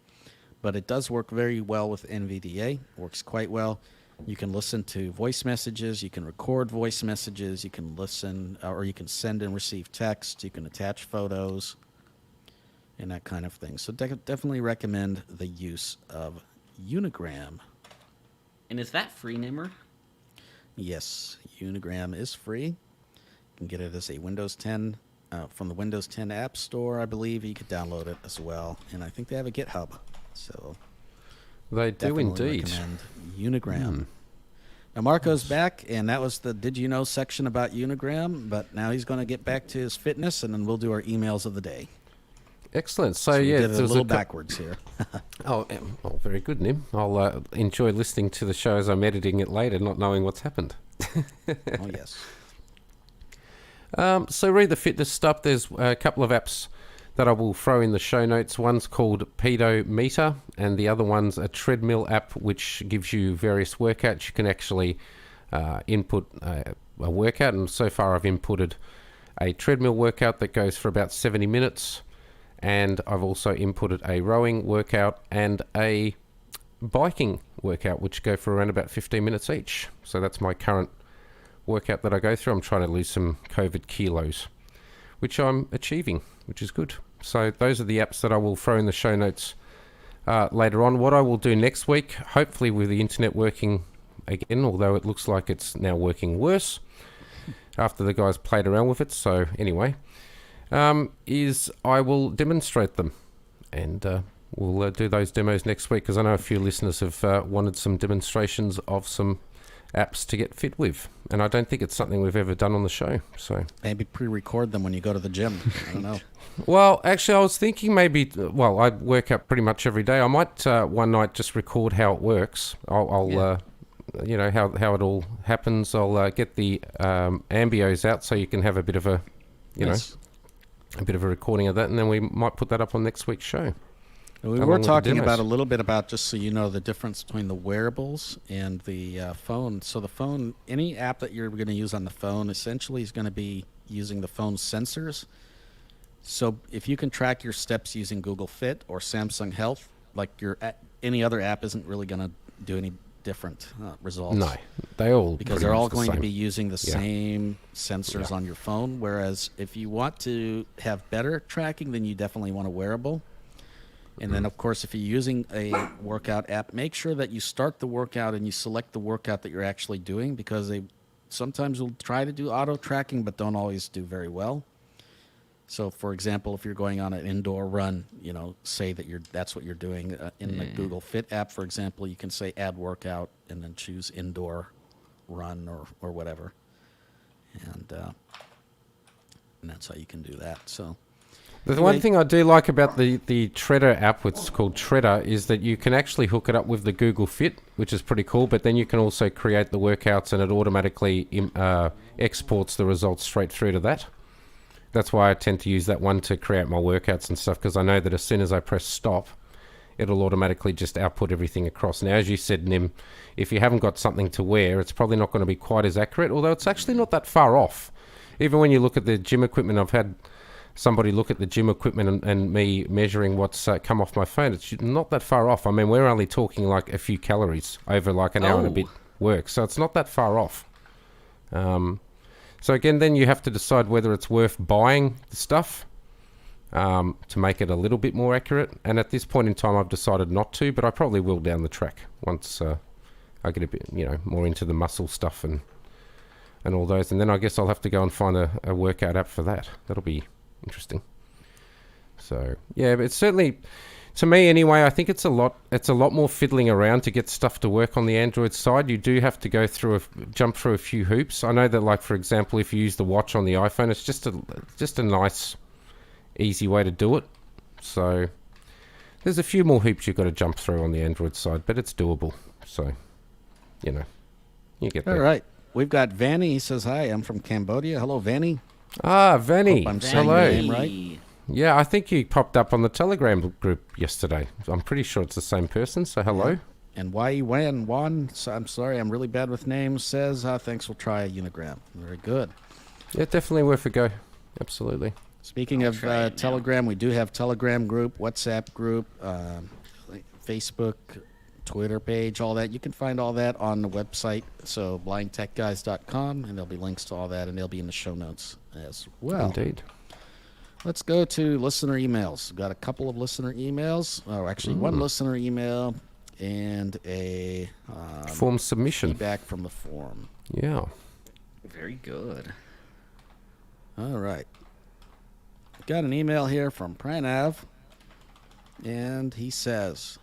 but it does work very well with NVDA. Works quite well. You can listen to voice messages, you can record voice messages, you can listen, or you can send and receive text, you can attach photos, and that kind of thing. So definitely recommend the use of Unigram. And is that free, Nimmer? Yes, Unigram is free. You can get it as a Windows 10 from the Windows 10 App Store, I believe. You could download it as well, and I think they have a GitHub. So They do definitely indeed. recommend Unigram. Now Marco's back, and that was the Did You Know section about Unigram, but now he's going to get back to his fitness, and then we'll do our emails of the day. Excellent. So, We yeah, did it a there was little backwards here. Oh, very good, Nim. I'll enjoy listening to the show as I'm editing it later, not knowing what's happened. Oh, yes. So read the fitness stuff. There's a couple of apps that I will throw in the show notes. One's called Pedometer, and the other one's a treadmill app which gives you various workouts. You can actually input a workout, and so far I've inputted a treadmill workout that goes for about 70 minutes, and I've also inputted a rowing workout and a biking workout which go for around about 15 minutes each. So that's my current workout that I go through. I'm trying to lose some COVID kilos, which I'm achieving, which is good. So those are the apps that I will throw in the show notes later on. What I will do next week, hopefully with the internet working again, although it looks like it's now working worse after the guys played around with it. So anyway, is I will demonstrate them, and we'll do those demos next week, because I know a few listeners have wanted some demonstrations of some apps to get fit with, and I don't think it's something we've ever done on the show. So Maybe pre-record them when you go to the gym. I don't know. well, actually, I was thinking maybe, well, I work out pretty much every day. I might one night just record how it works. I'll you know, how it all happens. I'll get the ambios out so you can have a bit of a, you Yes. know, a bit of a recording of that, and then we might put that up on next week's show. We along were with the talking demos. about a little bit about, just so you know, the difference between the wearables and the phone. So the phone, any app that you're going to use on the phone, essentially is going to be using the phone's sensors. So if you can track your steps using Google Fit or Samsung Health, like any other app isn't really going to do any different results. No, they all Because pretty they're all much the going to same. be using the Yeah. same sensors Yeah. on your phone. Whereas if you want to have better tracking, then you definitely want a wearable. And then, of course, if you're using a workout app, make sure that you start the workout and you select the workout that you're actually doing, because they sometimes will try to do auto tracking but don't always do very well. So, for example, if you're going on an indoor run, you know, say that that's what you're doing. In the Google Fit app, for example, you can say add workout and then choose indoor run or whatever. And that's how you can do that. So The one Anyway. thing I do like about the Treader app, which is called Treader, is that you can actually hook it up with the Google Fit, which is pretty cool, but then you can also create the workouts and it automatically exports the results straight through to that. That's why I tend to use that one to create my workouts and stuff, because I know that as soon as I press stop, it'll automatically just output everything across. Now, as you said, Nim, if you haven't got something to wear, it's probably not going to be quite as accurate, although it's actually not that far off. Even when you look at the gym equipment, I've had somebody look at the gym equipment and me measuring what's come off my phone. It's not that far off. I mean, we're only talking like a few calories over like an hour and a bit work, so it's not that far off. So again, then you have to decide whether it's worth buying the stuff to make it a little bit more accurate. And at this point in time, I've decided not to, but I probably will down the track once I get a bit, you know, more into the muscle stuff and all those. And then I guess I'll have to go and find a workout app for that. That'll be interesting. So yeah, but it's certainly, to me anyway, I think it's a lot more fiddling around to get stuff to work on the Android side. You do have to go through jump through a few hoops. I know that, like, for example, if you use the watch on the iPhone, it's just a nice, easy way to do it. So there's a few more hoops you've got to jump through on the Android side, but it's doable. So, you know, you get there. all right, we've got Vanny. He says, hi, I'm from Cambodia. Hello, Vanny. Ah, Vanny. Hope I'm saying Hello. your name right. Yeah, I think you popped up on the Telegram group yesterday. I'm pretty sure it's the same person, so hello. And Juan, so I'm sorry, I'm really bad with names, says, thanks, we'll try a Unigram. Very good. Yeah, definitely worth a go. Absolutely. Speaking of try it now. Telegram, we do have Telegram group, WhatsApp group, Facebook, Twitter page, all that. You can find all that on the website, so blindtechguys.com, and there'll be links to all that, and they'll be in the show notes as well. Indeed. Let's go to listener emails. We've got a couple of listener emails, or actually one listener email and a Form submission. feedback from the forum. Yeah. Very good. All right. Got an email here from Pranav, and he says,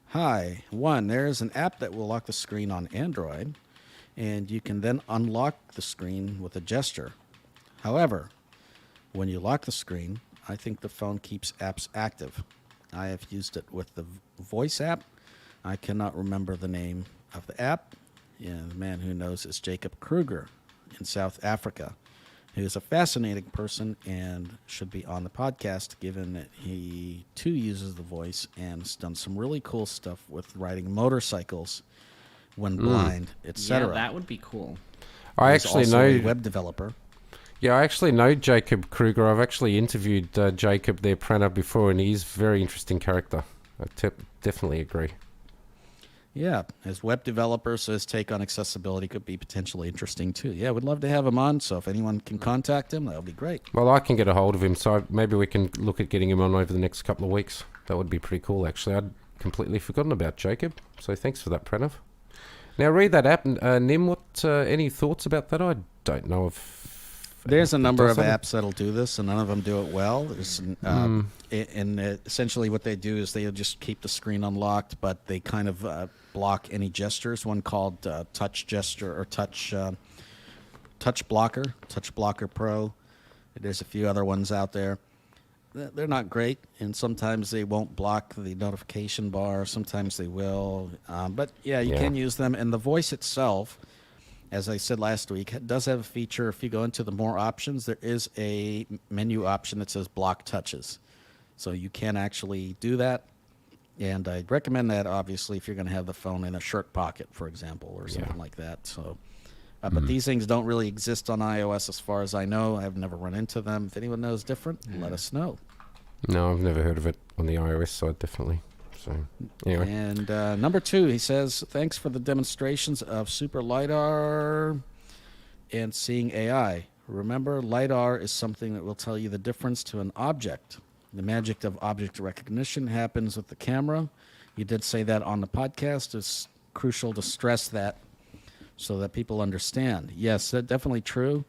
Hi. One, there is an app that will lock the screen on Android, and you can then unlock the screen with a gesture. However, when you lock the screen, I think the phone keeps apps active. I have used it with the voice app. I cannot remember the name of the app. Yeah, the man who knows is Jacob Kruger in South Africa, who is a fascinating person and should be on the podcast, given that he too uses the voice and has done some really cool stuff with riding motorcycles when blind, etc. Yeah, that would be cool. I He's actually also know. a web developer. Yeah, I actually know Jacob Kruger. I've actually interviewed Jacob, their printer, before, and he's a very interesting character. I definitely agree. Yeah, as web developer, so his take on accessibility could be potentially interesting too. Yeah, we'd love to have him on. So if anyone can contact him, that would be great. Well, I can get a hold of him, so maybe we can look at getting him on over the next couple of weeks. That would be pretty cool, actually. I'd completely forgotten about Jacob, so thanks for that, Pranav. Now, read that app. Nim, what any thoughts about that? I don't know if... There's a number of does that. apps that'll do this, and none of them do it well. There's, essentially what they do is they just keep the screen unlocked, but they kind of block any gestures. One called Touch Gesture or Touch Blocker, Touch Blocker Pro. There's a few other ones out there. They're not great, and sometimes they won't block the notification bar. Sometimes they will. But, yeah, you can use them. And the voice itself, as I said last week, it does have a feature. If you go into the more options, there is a menu option that says block touches. So you can actually do that. And I'd recommend that, obviously, if you're going to have the phone in a shirt pocket, for example, or something like that. So, but these things don't really exist on iOS as far as I know. I've never run into them. If anyone knows different, let us know. No, I've never heard of it on the iOS side, definitely. So, anyway. And number 2, he says, thanks for the demonstrations of Super LiDAR and seeing AI. Remember, LiDAR is something that will tell you the difference to an object. The magic of object recognition happens with the camera. You did say that on the podcast. It's crucial to stress that so that people understand. Yes, that's definitely true.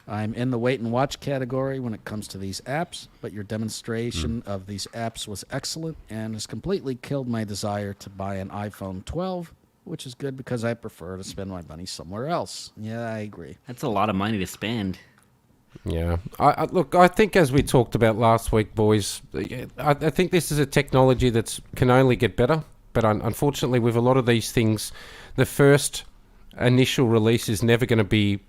I'm in the wait and watch category when it comes to these apps, but your demonstration of these apps was excellent and has completely killed my desire to buy an iPhone 12, which is good because I prefer to spend my money somewhere else. Yeah, I agree. That's a lot of money to spend. Yeah. Look, I think as we talked about last week, boys, I think this is a technology that can only get better. But unfortunately, with a lot of these things, the first initial release is never going to be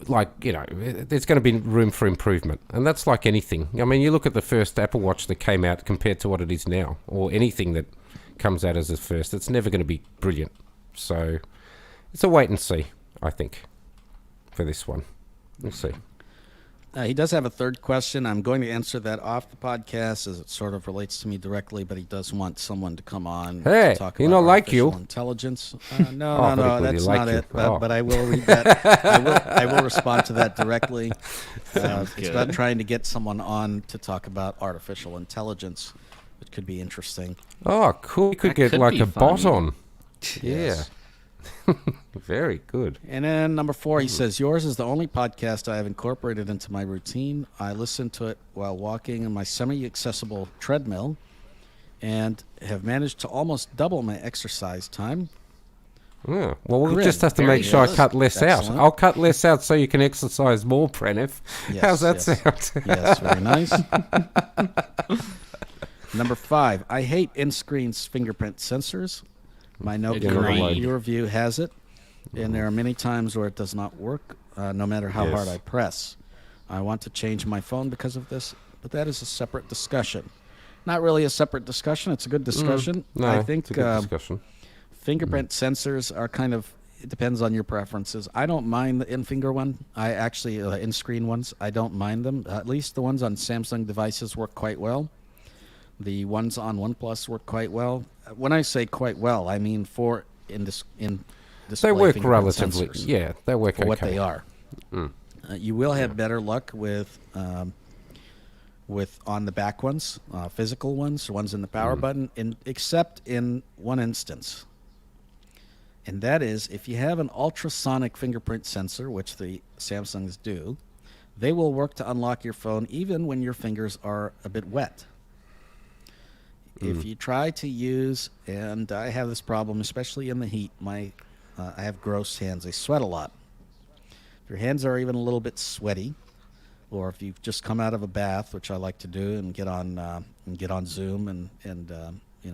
there's going to be room for improvement. And that's like anything. I mean, you look at the first Apple Watch that came out compared to what it is now, or anything that comes out as a first, it's never going to be brilliant. So it's a wait and see, I think, for this one. We'll see. He does have a third question. I'm going to answer that off the podcast as it sort of relates to me directly, but he does want someone to come on Hey, to talk he about not like artificial you. intelligence. Oh, No, very good. that's He like not you. it. Oh. But I will read that. I will respond to that directly. It's good. about trying to get someone on to talk about artificial intelligence, which could be interesting. Oh, cool. You could That get could like be a fun. bot on. Yes. Yeah. Very good. And then number 4, he says, yours is the only podcast I have incorporated into my routine. I listen to it while walking in my semi-accessible treadmill and have managed to almost double my exercise time. Yeah. Well, we'll Grim. just have to Very make sure I good. cut less Excellent. out. I'll cut less out so you can exercise more, Pranav. Yes, How's that yes. sound? Yes, very nice. Number 5, I hate in-screen fingerprint sensors. My Agreed. Nokia review has it, and there are many times where it does not work, no matter how Yes. hard I press. I want to change my phone because of this, but that is a separate discussion. Not really a separate discussion. It's a good discussion. No, I think it's a good discussion. fingerprint sensors are kind of, it depends on your preferences. I don't mind the in-finger one. I actually, in-screen ones, I don't mind them. At least the ones on Samsung devices work quite well. The ones on OnePlus work quite well. When I say quite well, I mean for in display They work fingerprint relatively. sensors Yeah, they work for okay. what they are. You will have better luck with on the back ones, physical ones in the power button, except in one instance. And that is if you have an ultrasonic fingerprint sensor, which the Samsungs do, they will work to unlock your phone even when your fingers are a bit wet. if you try to use, and I have this problem, especially in the heat, I have gross hands. They sweat a lot. If your hands are even a little bit sweaty, or if you've just come out of a bath, which I like to do, and get on Zoom, and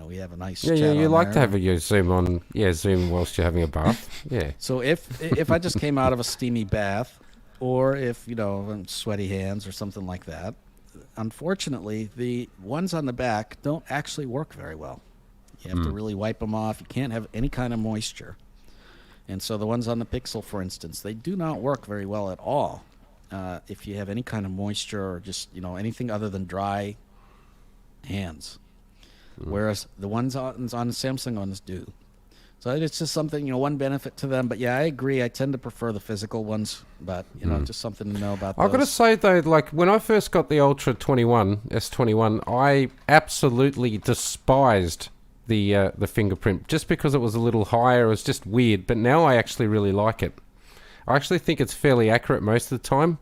we have a nice chat Yeah, you on like there. to have your Zoom on, Zoom whilst you're having a bath. Yeah. So if I just came out of a steamy bath, or if sweaty hands or something like that, unfortunately the ones on the back don't actually work very well. You have to really wipe them off. You can't have any kind of moisture, and so the ones on the Pixel, for instance, they do not work very well at all if you have any kind of moisture or just anything other than dry hands. Whereas the ones on the Samsung ones do. So it's just something, one benefit to them. But yeah, I agree. I tend to prefer the physical ones. But, just something to know about those. I've got to say, though, like, when I first got the Ultra 21, S21, I absolutely despised the fingerprint just because it was a little higher. It was just weird. But now I actually really like it. I actually think it's fairly accurate most of the time.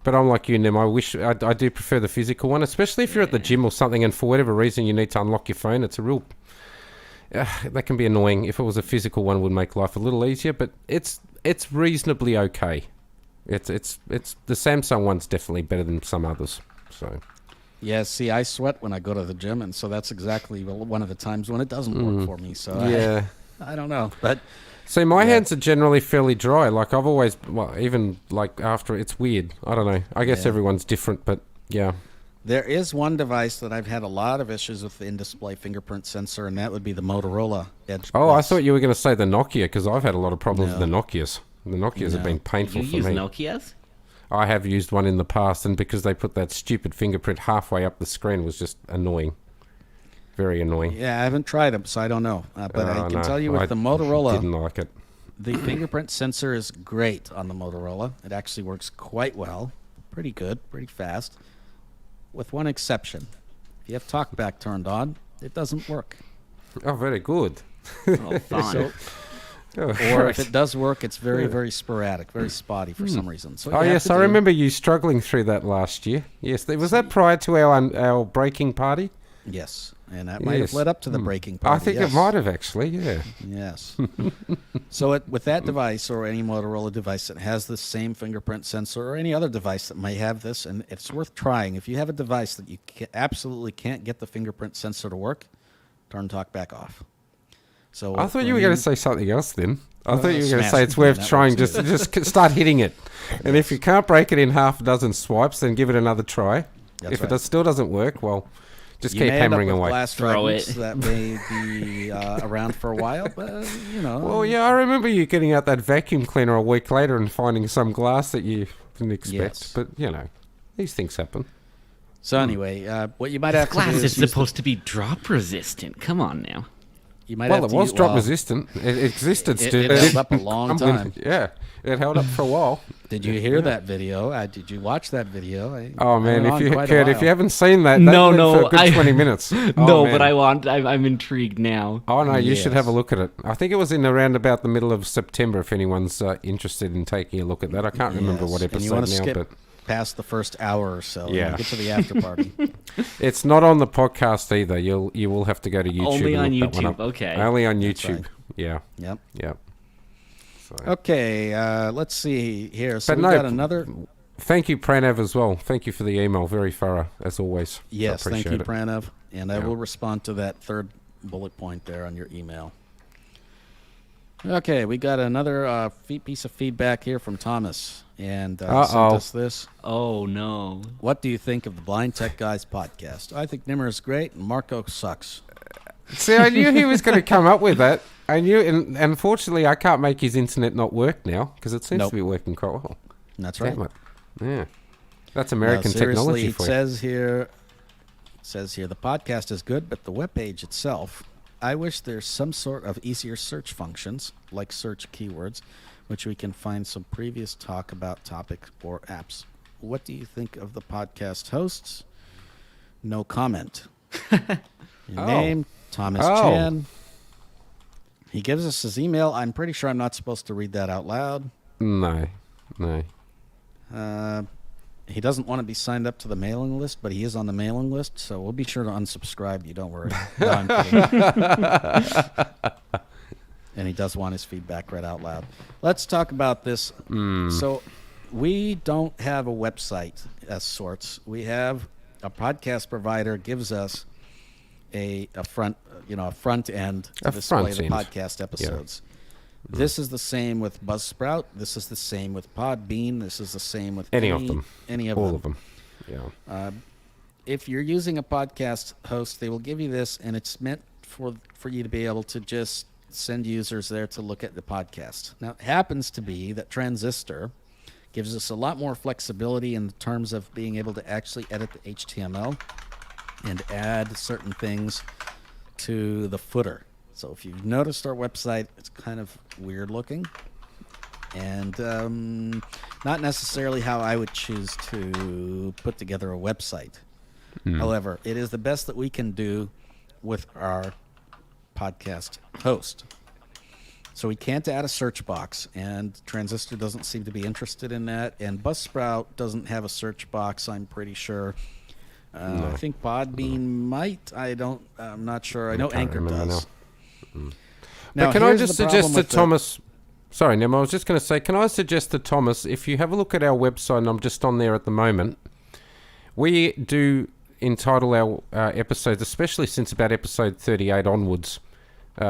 But I'm like you, Nim. I do prefer the physical one, especially if you're at the gym or something and for whatever reason you need to unlock your phone. It's a real... that can be annoying. If it was a physical one, it would make life a little easier, but it's reasonably okay. It's the Samsung one's definitely better than some others. So yeah, see, I sweat when I go to the gym, and so that's exactly one of the times when it doesn't work for me. So yeah, I don't know, but see, my hands are generally fairly dry. Like I've always, even like after, it's weird. I don't know. I guess everyone's different, but yeah. There is one device that I've had a lot of issues with the in-display fingerprint sensor, and that would be the Motorola Edge. Oh, I Plus. thought you were going to say the Nokia, because I've had a lot of problems with the Nokias. The Nokias have been painful You for use me. Nokias? I have used one in the past, and because they put that stupid fingerprint halfway up the screen, was just annoying. Very annoying. Yeah, I haven't tried them, so I don't know. But I can no, tell you with I the Motorola, didn't like it. the fingerprint sensor is great on the Motorola. It actually works quite well. Pretty good, pretty fast. With one exception. If you have TalkBack turned on, it doesn't work. Oh, very good. Oh, fine. Or if it does work, it's very, very sporadic, very spotty for some reason. So Oh, yes, I remember you struggling through that last year. Yes, was that prior to our breaking party? Yes, and that might have led up to the breaking I party. think it might have, actually, yeah. Yes. So with that device or any Motorola device that has the same fingerprint sensor or any other device that may have this, and it's worth trying. If you have a device that you absolutely can't get the fingerprint sensor to work, turn TalkBack off. So I thought you were going to say something else then. I thought you were going to smash say it. it's worth Yeah, that trying, works. just start hitting it. And if you can't break it in half a dozen swipes, then give it another try. That's If right. it still doesn't work, well, just You keep may end up hammering with away. glass Throw fragments it. that may be around for a while, but Well, yeah, I remember you getting out that vacuum cleaner a week later and finding some glass that you didn't expect. Yes. But, these things happen. So anyway, what you might have to Glass do is is use supposed to be drop resistant. Come on now. you might Well, have it to was use- drop well, resistant. It existed It still. held up a long come with- time. Yeah, it held up for a while. Did you hear that video? Did you watch that video? Oh man, I went on quite a Kurt, if while. you haven't seen that, No, went no, for a good I- 20 minutes. Oh, No, man. but I'm intrigued now. Oh no, you should have a Yes. look at it. I think it was in around about the middle of September. If anyone's interested in taking a look at that, I can't remember Yes, what and you episode wanna now, skip but past the first hour or so. Yeah. And get to the after party. it's not on the podcast either. You will have to go to YouTube. Only and on look that one YouTube. up. Okay. Only on That's YouTube. right. Yeah, Yep. yeah. So. Okay, let's see here. So But we no, got another. Thank you, Pranav, as well. Thank you for the email. Very thorough, as always. Yes, I thank you, appreciate it. Pranav. And I Yeah. will respond to that third bullet point there on your email. Okay, we got another piece of feedback here from Thomas. And sent us this. Oh no. What do you think of the Blind Tech Guys podcast? I think Nimmer is great and Marco sucks. See, I knew he was going to come up with that. I knew, and unfortunately, I can't make his internet not work now because it seems Nope. to be working quite well. That's right. Damn it. Yeah. That's American Seriously, technology it for you. says here the podcast is good, but the webpage itself, I wish there's some sort of easier search functions, like search keywords, which we can find some previous talk about topic or apps. What do you think of the podcast hosts? No comment. Your Oh. name, Thomas Oh. Chan. He gives us his email. I'm pretty sure I'm not supposed to read that out loud. No. He doesn't want to be signed up to the mailing list, but he is on the mailing list, so we'll be sure to unsubscribe you. Don't worry. No, I'm kidding. And he does want his feedback read out loud. Let's talk about this. So we don't have a website as sorts. We have a podcast provider gives us a front end to display the podcast episodes. This is the same with Buzzsprout. This is the same with Podbean. This is the same with Any of them. All of them. Yeah. If you're using a podcast host, they will give you this, and it's meant for you to be able to just send users there to look at the podcast. Now, it happens to be that Transistor gives us a lot more flexibility in terms of being able to actually edit the HTML and add certain things to the footer. So if you've noticed our website, it's kind of weird looking and not necessarily how I would choose to put together a website. However, it is the best that we can do with our podcast host. So we can't add a search box, and Transistor doesn't seem to be interested in that, and Buzzsprout doesn't have a search box, I'm pretty sure. I think Podbean might. I'm not sure. I know Anchor does. Now, but can I just suggest to Thomas... Sorry, Nemo, I was just going to say, can I suggest to Thomas, if you have a look at our website, and I'm just on there at the moment, we do entitle our episodes, especially since about episode 38 onwards,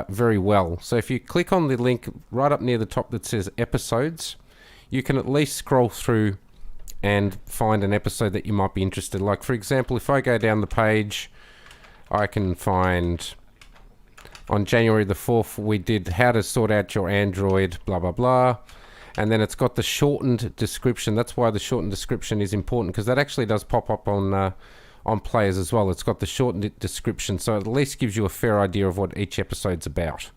very well. So if you click on the link right up near the top that says episodes, you can at least scroll through and find an episode that you might be interested in. Like, for example, if I go down the page, I can find... On January the 4th, we did how to sort out your Android, blah, blah, blah. And then it's got the shortened description. That's why the shortened description is important, because that actually does pop up on players as well. It's got the shortened description, so it at least gives you a fair idea of what each episode's about.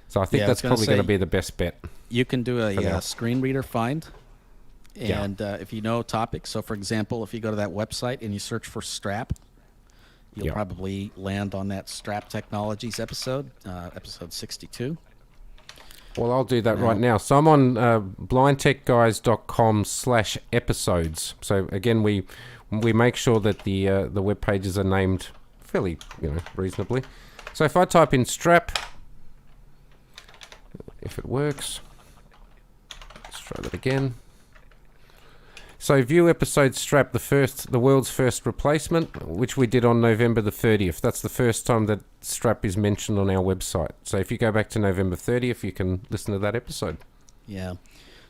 So I think that's probably going to be the best bet. You can do a screen reader find. And if you know topics, so for example, if you go to that website and you search for strap, you'll probably land on that Strap Technologies episode, episode 62. Well, I'll do that right now. So I'm on blindtechguys.com/episodes. So again, we make sure that the web pages are named fairly, reasonably. So if I type in strap, if it works, let's try that again. So view episode strap, the world's first replacement, which we did on November the 30th. That's the first time that strap is mentioned on our website. So if you go back to November 30th, you can listen to that episode. Yeah.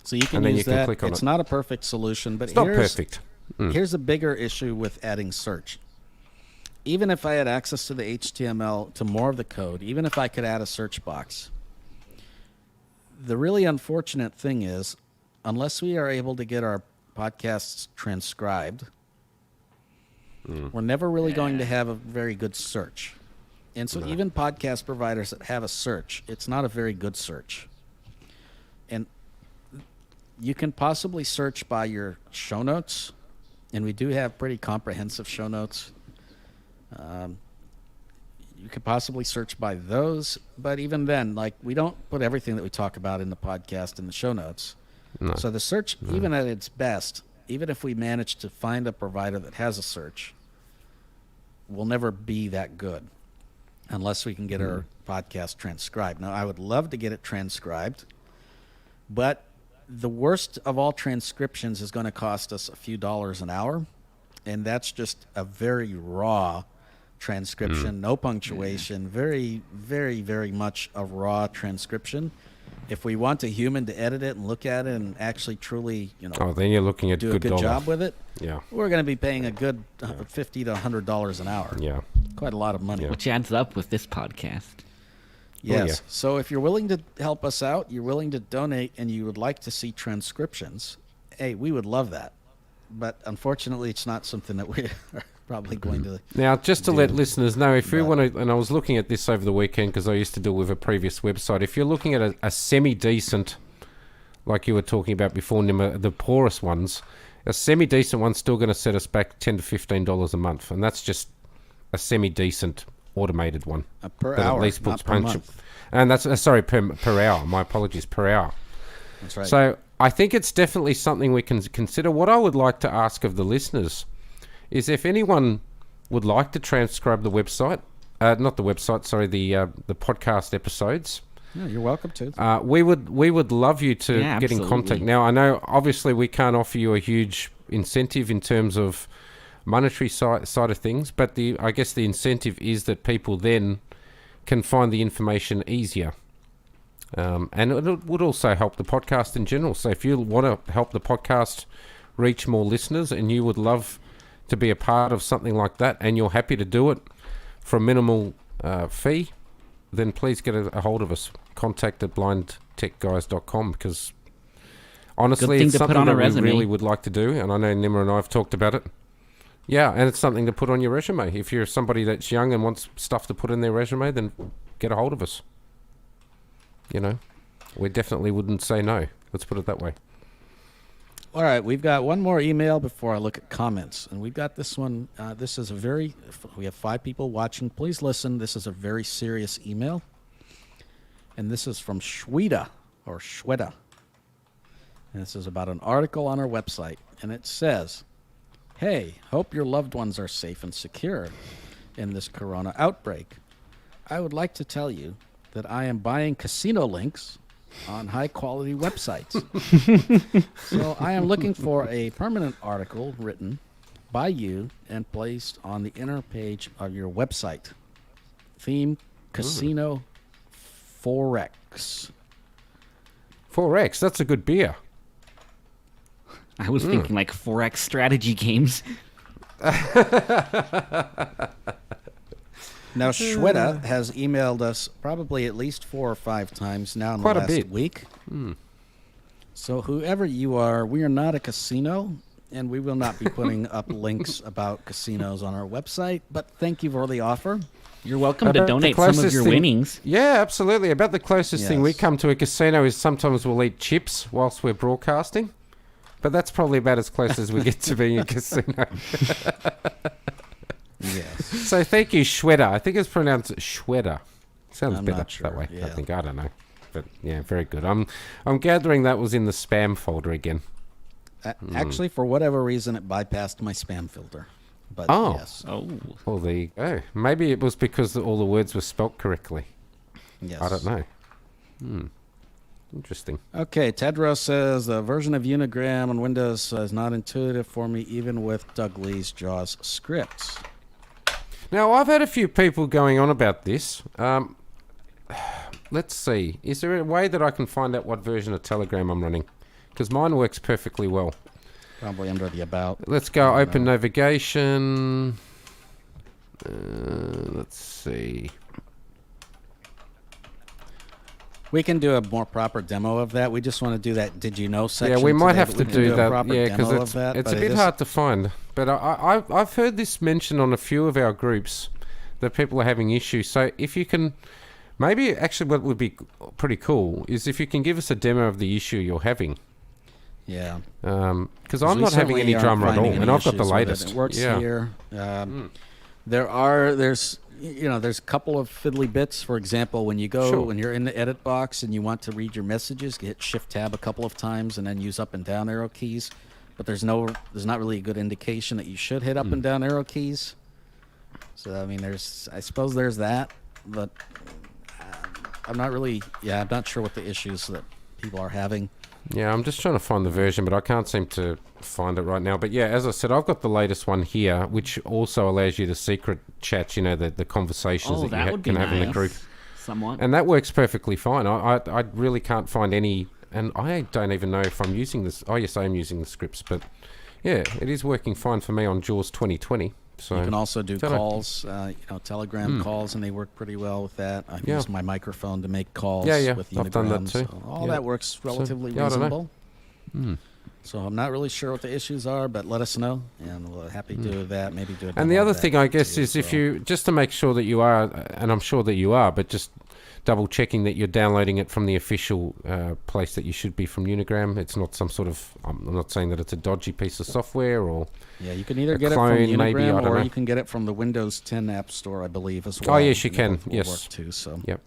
So you can use that. It's not a perfect solution, but it's not perfect. Here's a bigger issue with adding search. Even if I had access to the HTML, to more of the code, even if I could add a search box, the really unfortunate thing is, unless we are able to get our podcasts transcribed, we're never really going to have a very good search. And so even podcast providers that have a search, it's not a very good search. And you can possibly search by your show notes, and we do have pretty comprehensive show notes. You could possibly search by those, but even then, we don't put everything that we talk about in the podcast in the show notes. No. So the search, even at its best, even if we manage to find a provider that has a search, will never be that good unless we can get our podcast transcribed. Now, I would love to get it transcribed, but the worst of all transcriptions is going to cost us a few dollars an hour, and that's just a very raw transcription, no punctuation, very, very, very much a raw transcription. If we want a human to edit it and look at it and actually truly, then you're looking at do a good job with it, we're going to be paying a good $50 to $100 an hour. Yeah. Quite a lot of money. Which adds up with this podcast. Yes. So if you're willing to help us out, you're willing to donate, and you would like to see transcriptions, hey, we would love that. But unfortunately, it's not something that we are probably going to Now, just to let listeners know, if we want to, and I was looking at this over the weekend because I used to deal with a previous website, if you're looking at a semi-decent, like you were talking about before, Nimmer, the poorest ones, a semi-decent one's still going to set us back $10 to $15 a month, and that's just a semi-decent automated one. Per that hour, at least puts not per month. And that's, per hour, my apologies, per hour. That's right. So I think it's definitely something we can consider. What I would like to ask of the listeners is if anyone would like to transcribe the website, not the website, sorry, the podcast episodes. Yeah, you're welcome to. We would love you to get in contact. absolutely. Now, I know obviously we can't offer you a huge incentive in terms of monetary side of things, but I guess the incentive is that people then can find the information easier. And it would also help the podcast in general. So if you want to help the podcast reach more listeners and you would love to be a part of something like that and you're happy to do it for a minimal fee, then please get a hold of us. Contact at blindtechguys.com, because honestly, thing it's to put something on a that we resume. really would like to do. And I know Nimmer and I have talked about it. Yeah, and it's something to put on your resume. If you're somebody that's young and wants stuff to put in their resume, then get a hold of us. You know, we definitely wouldn't say no. Let's put it that way. All right, we've got one more email before I look at comments, and we've got this one. This is we have 5 people watching. Please listen. This is a very serious email, and this is from Shweta. And this is about an article on our website, and it says, "Hey, hope your loved ones are safe and secure in this corona outbreak. I would like to tell you that I am buying casino links on high-quality websites. So I am looking for a permanent article written by you and placed on the inner page of your website. Theme, Casino Forex." Forex, that's a good beer. I was thinking like Forex strategy games. Now, Shweta has emailed us probably at least 4 or 5 times now in Quite a the last bit. week. So whoever you are, we are not a casino, and we will not be putting up links about casinos on our website, but thank you for the offer. You're welcome to About the donate some of closest your thing- winnings. Yeah, absolutely. About the closest thing we Yes. come to a casino is sometimes we'll eat chips whilst we're broadcasting. But that's probably about as close as we get to being a casino. Yes. So thank you, Shweta. I think it's pronounced Shweta. Sounds I'm better not sure, that way. yeah. I think. I don't know. But yeah, very good. I'm gathering that was in the spam folder again. Actually, for whatever reason, it bypassed my spam filter. But Oh. yes. Oh, Well, there you go. Maybe it was because all the words were spelt correctly. Yes. I don't know. Interesting. Okay, Tedros says the version of Unigram on Windows is not intuitive for me, even with Doug Lee's JAWS scripts. Now, I've had a few people going on about this. Let's see. Is there a way that I can find out what version of Telegram I'm running? Because mine works perfectly well. Probably under the about. Let's go open navigation. Let's see. We can do a more proper demo of that. We just want to do that "Did you know" section. Yeah, we might today, have but to we can do a that. proper Yeah, demo because of that, it's but a bit is- hard to find. But I've heard this mentioned on a few of our groups that people are having issues. So if you can, maybe actually what would be pretty cool is if you can give us a demo of the issue you're having. Yeah. Because 'Cause I'm we not having certainly any aren't drama at all, finding and any I've got the issues with it. latest. It works yeah. here. There's a couple of fiddly bits. For example, when you go Sure. when you're in the edit box and you want to read your messages, you hit Shift Tab a couple of times and then use up and down arrow keys. But there's not really a good indication that you should hit up and down arrow keys. So I mean, I suppose there's that, but I'm not sure what the issues that people are having. Yeah, I'm just trying to find the version, but I can't seem to find it right now. But yeah, as I said, I've got the latest one here, which also allows you to secret chat, the conversations oh, that that you would be can have in the nice. group. Somewhat. And that works perfectly fine. I really can't find any, and I don't even know if I'm using this. Oh, yes, I am using the scripts, but yeah, it is working fine for me on JAWS 2020. So You can also do Don't know. calls, Telegram calls, and they work pretty well with that. I've Yeah. used my microphone to make calls Yeah, with I've done that Unigram, too. so all Yeah. that works relatively yeah, I don't know. reasonable. So I'm not really sure what the issues are, but let us know, and we'll happy to do that. Maybe do a And the demo other of that thing, I guess, too, is if so. you, just to make sure that you are, and I'm sure that you are, but just double checking that you're downloading it from the official place that you should be from Unigram. It's not some sort of, I'm not saying that it's a dodgy piece of software or... Yeah, you can either a get it from clone, maybe, I Unigram don't or know. you can get it from the Windows 10 App Store, I believe, as Oh, well. yes, you and can, that will yes. work too. So Yep.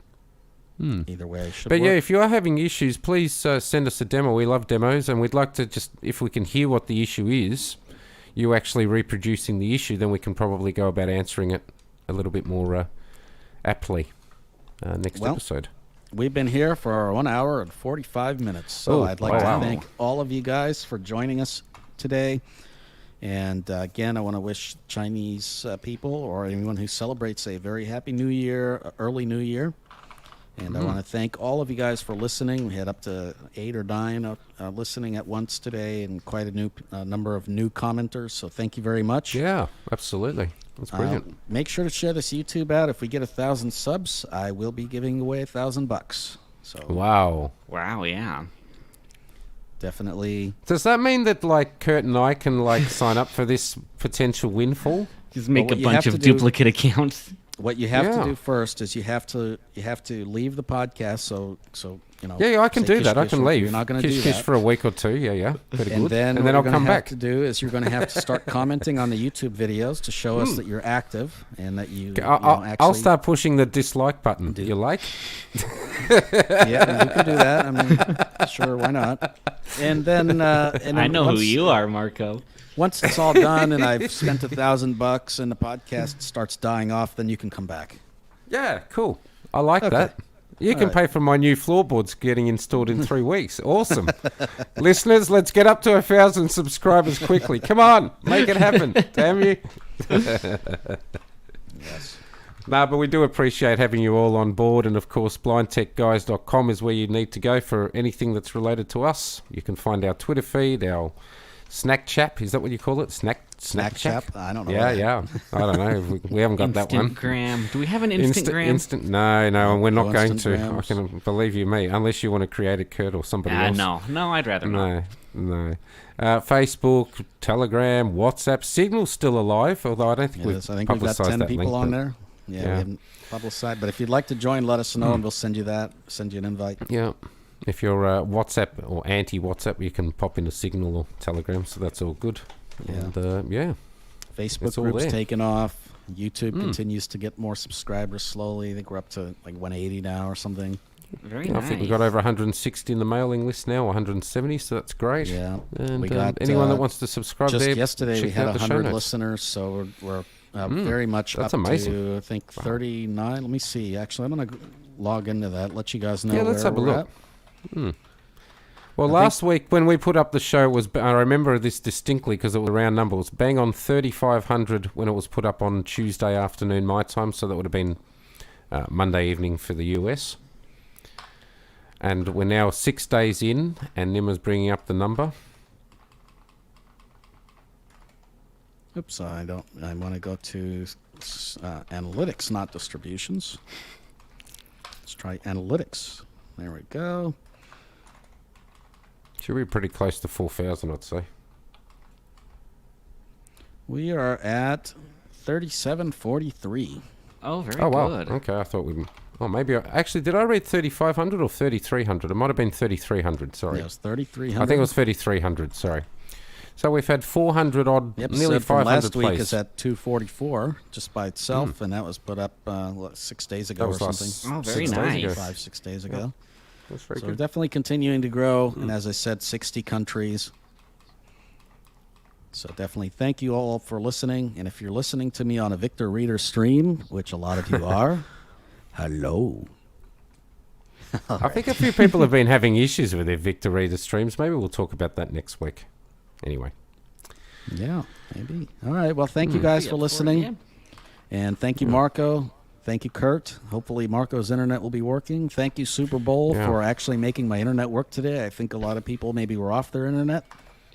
Either way, should But work. yeah, if you are having issues, please send us a demo. We love demos, and we'd like to just, if we can hear what the issue is, you actually reproducing the issue, then we can probably go about answering it a little bit more aptly next episode. We've been here for 1 hour and 45 minutes, so I'd like to thank all of you guys for joining us today. And again, I want to wish Chinese people or anyone who celebrates a very happy New Year, early New Year. And I want to thank all of you guys for listening. We had up to 8 or 9 listening at once today, and quite a number of new commenters. So thank you very much. Yeah, absolutely. That's brilliant. Make sure to share this YouTube out. If we get 1,000 subs, I will be giving away $1,000. So Wow, yeah. definitely. Does that mean that like Kurt and I can like sign up for this potential windfall? Just make what a you bunch have of to do- duplicate accounts. What you have to do first is you have to leave the podcast. So Yeah, I can say do that. I kish, can kish, leave. You're not going to do Kish that. for a week or two. Yeah. Pretty And good. then and then I'll come back. to do is you're going to have to start commenting on the YouTube videos to show us that you're active and that you. I'll start pushing the dislike button. You like? Yeah, you can do that. I mean, sure, why not? And then I know who you are, Marco. Once it's all done and I've spent $1,000 and the podcast starts dying off, then you can come back. Yeah, cool. I like that. You can right. pay for my new floorboards getting installed in 3 weeks. Awesome. Listeners, let's get up to 1,000 subscribers quickly. Come on, make it happen. Damn you. Yes. No, but we do appreciate having you all on board. And, of course, blindtechguys.com is where you need to go for anything that's related to us. You can find our Twitter feed, our Snack Chap. Is that what you call it? Snack Chap? I don't know. Yeah. I don't know. We haven't got that one. Instagram. Do we have an Instagram? No, and we're not going to. Instagrams. I can believe you me, unless you want to create a Kurt or somebody else. No, I'd rather not. No. Facebook, Telegram, WhatsApp. Signal's still alive, although I don't think Yes, I we've think we've got publicised 10 that people link, on but- there. Yeah, Yeah. we haven't publicized. But if you'd like to join, let us know and we'll send you an invite. Yeah. If you're WhatsApp or anti-WhatsApp, you can pop into Signal or Telegram, so that's all good. Yeah. And, yeah. Facebook It's all group's there. taken off. YouTube continues to get more subscribers slowly. I think we're up to like 180 now or something. Very I nice. think we've got over 160 in the mailing list now, 170, so that's great. Yeah. And We got, anyone that wants to subscribe Just there, yesterday we check had out the show 100 notes. listeners, so we're very much That's up amazing. to, I think, 39. Let me see. Actually, I'm going to log into that, let you guys know Yeah, let's where have a we're look. at. Well, last week when we put up the show, I remember this distinctly because it was a round number. It was bang on 3,500 when it was put up on Tuesday afternoon my time, so that would have been Monday evening for the US. And we're now 6 days in, and Nimmer's bringing up the number. Oops, I want to go to analytics, not distributions. Let's try analytics. There we go. Should be pretty close to 4,000, I'd say. We are at 3743. Oh, very Oh, wow. good. Okay, I thought we... Oh, maybe... Actually, did I read 3,500 or 3,300? It might have been 3,300, sorry. Yeah, it was 3,300. I think it was 3,300, sorry. So we've had 400 odd, The nearly episode from 500 last week plays. is at 244 just by itself, and that was put up 6 days ago That or was last something. Oh, very 6 days ago. nice. 5-6 days ago. That's very So we're good. definitely continuing to grow, and as I said, 60 countries. So definitely thank you all for listening. And if you're listening to me on a Victor Reader stream, which a lot of you are, hello. I think a few people have been having issues with their Victor Reader streams. Maybe we'll talk about that next week. Anyway. Yeah, maybe. All right. Well, thank you guys for listening. And thank you, Marco. Thank you, Kurt. Hopefully Marco's internet will be working. Thank you, Super Bowl, Yeah. for actually making my internet work today. I think a lot of people maybe were off their internet.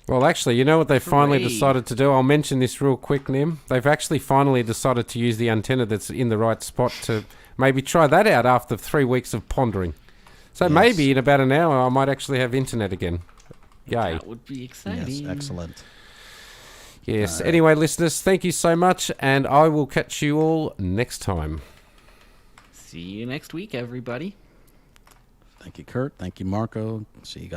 Well, actually, you know what they finally Hooray. decided to do? I'll mention this real quick, Nim. They've actually finally decided to use the antenna that's in the right spot to maybe try that out after 3 weeks of pondering. So Yes. maybe in about an hour I might actually have internet again. Yay. That would be exciting. Yes, excellent. Yes. Anyway, listeners, thank you so much, and I will catch you all next time. See you next week, everybody. Thank you, Kurt. Thank you, Marco. See you guys.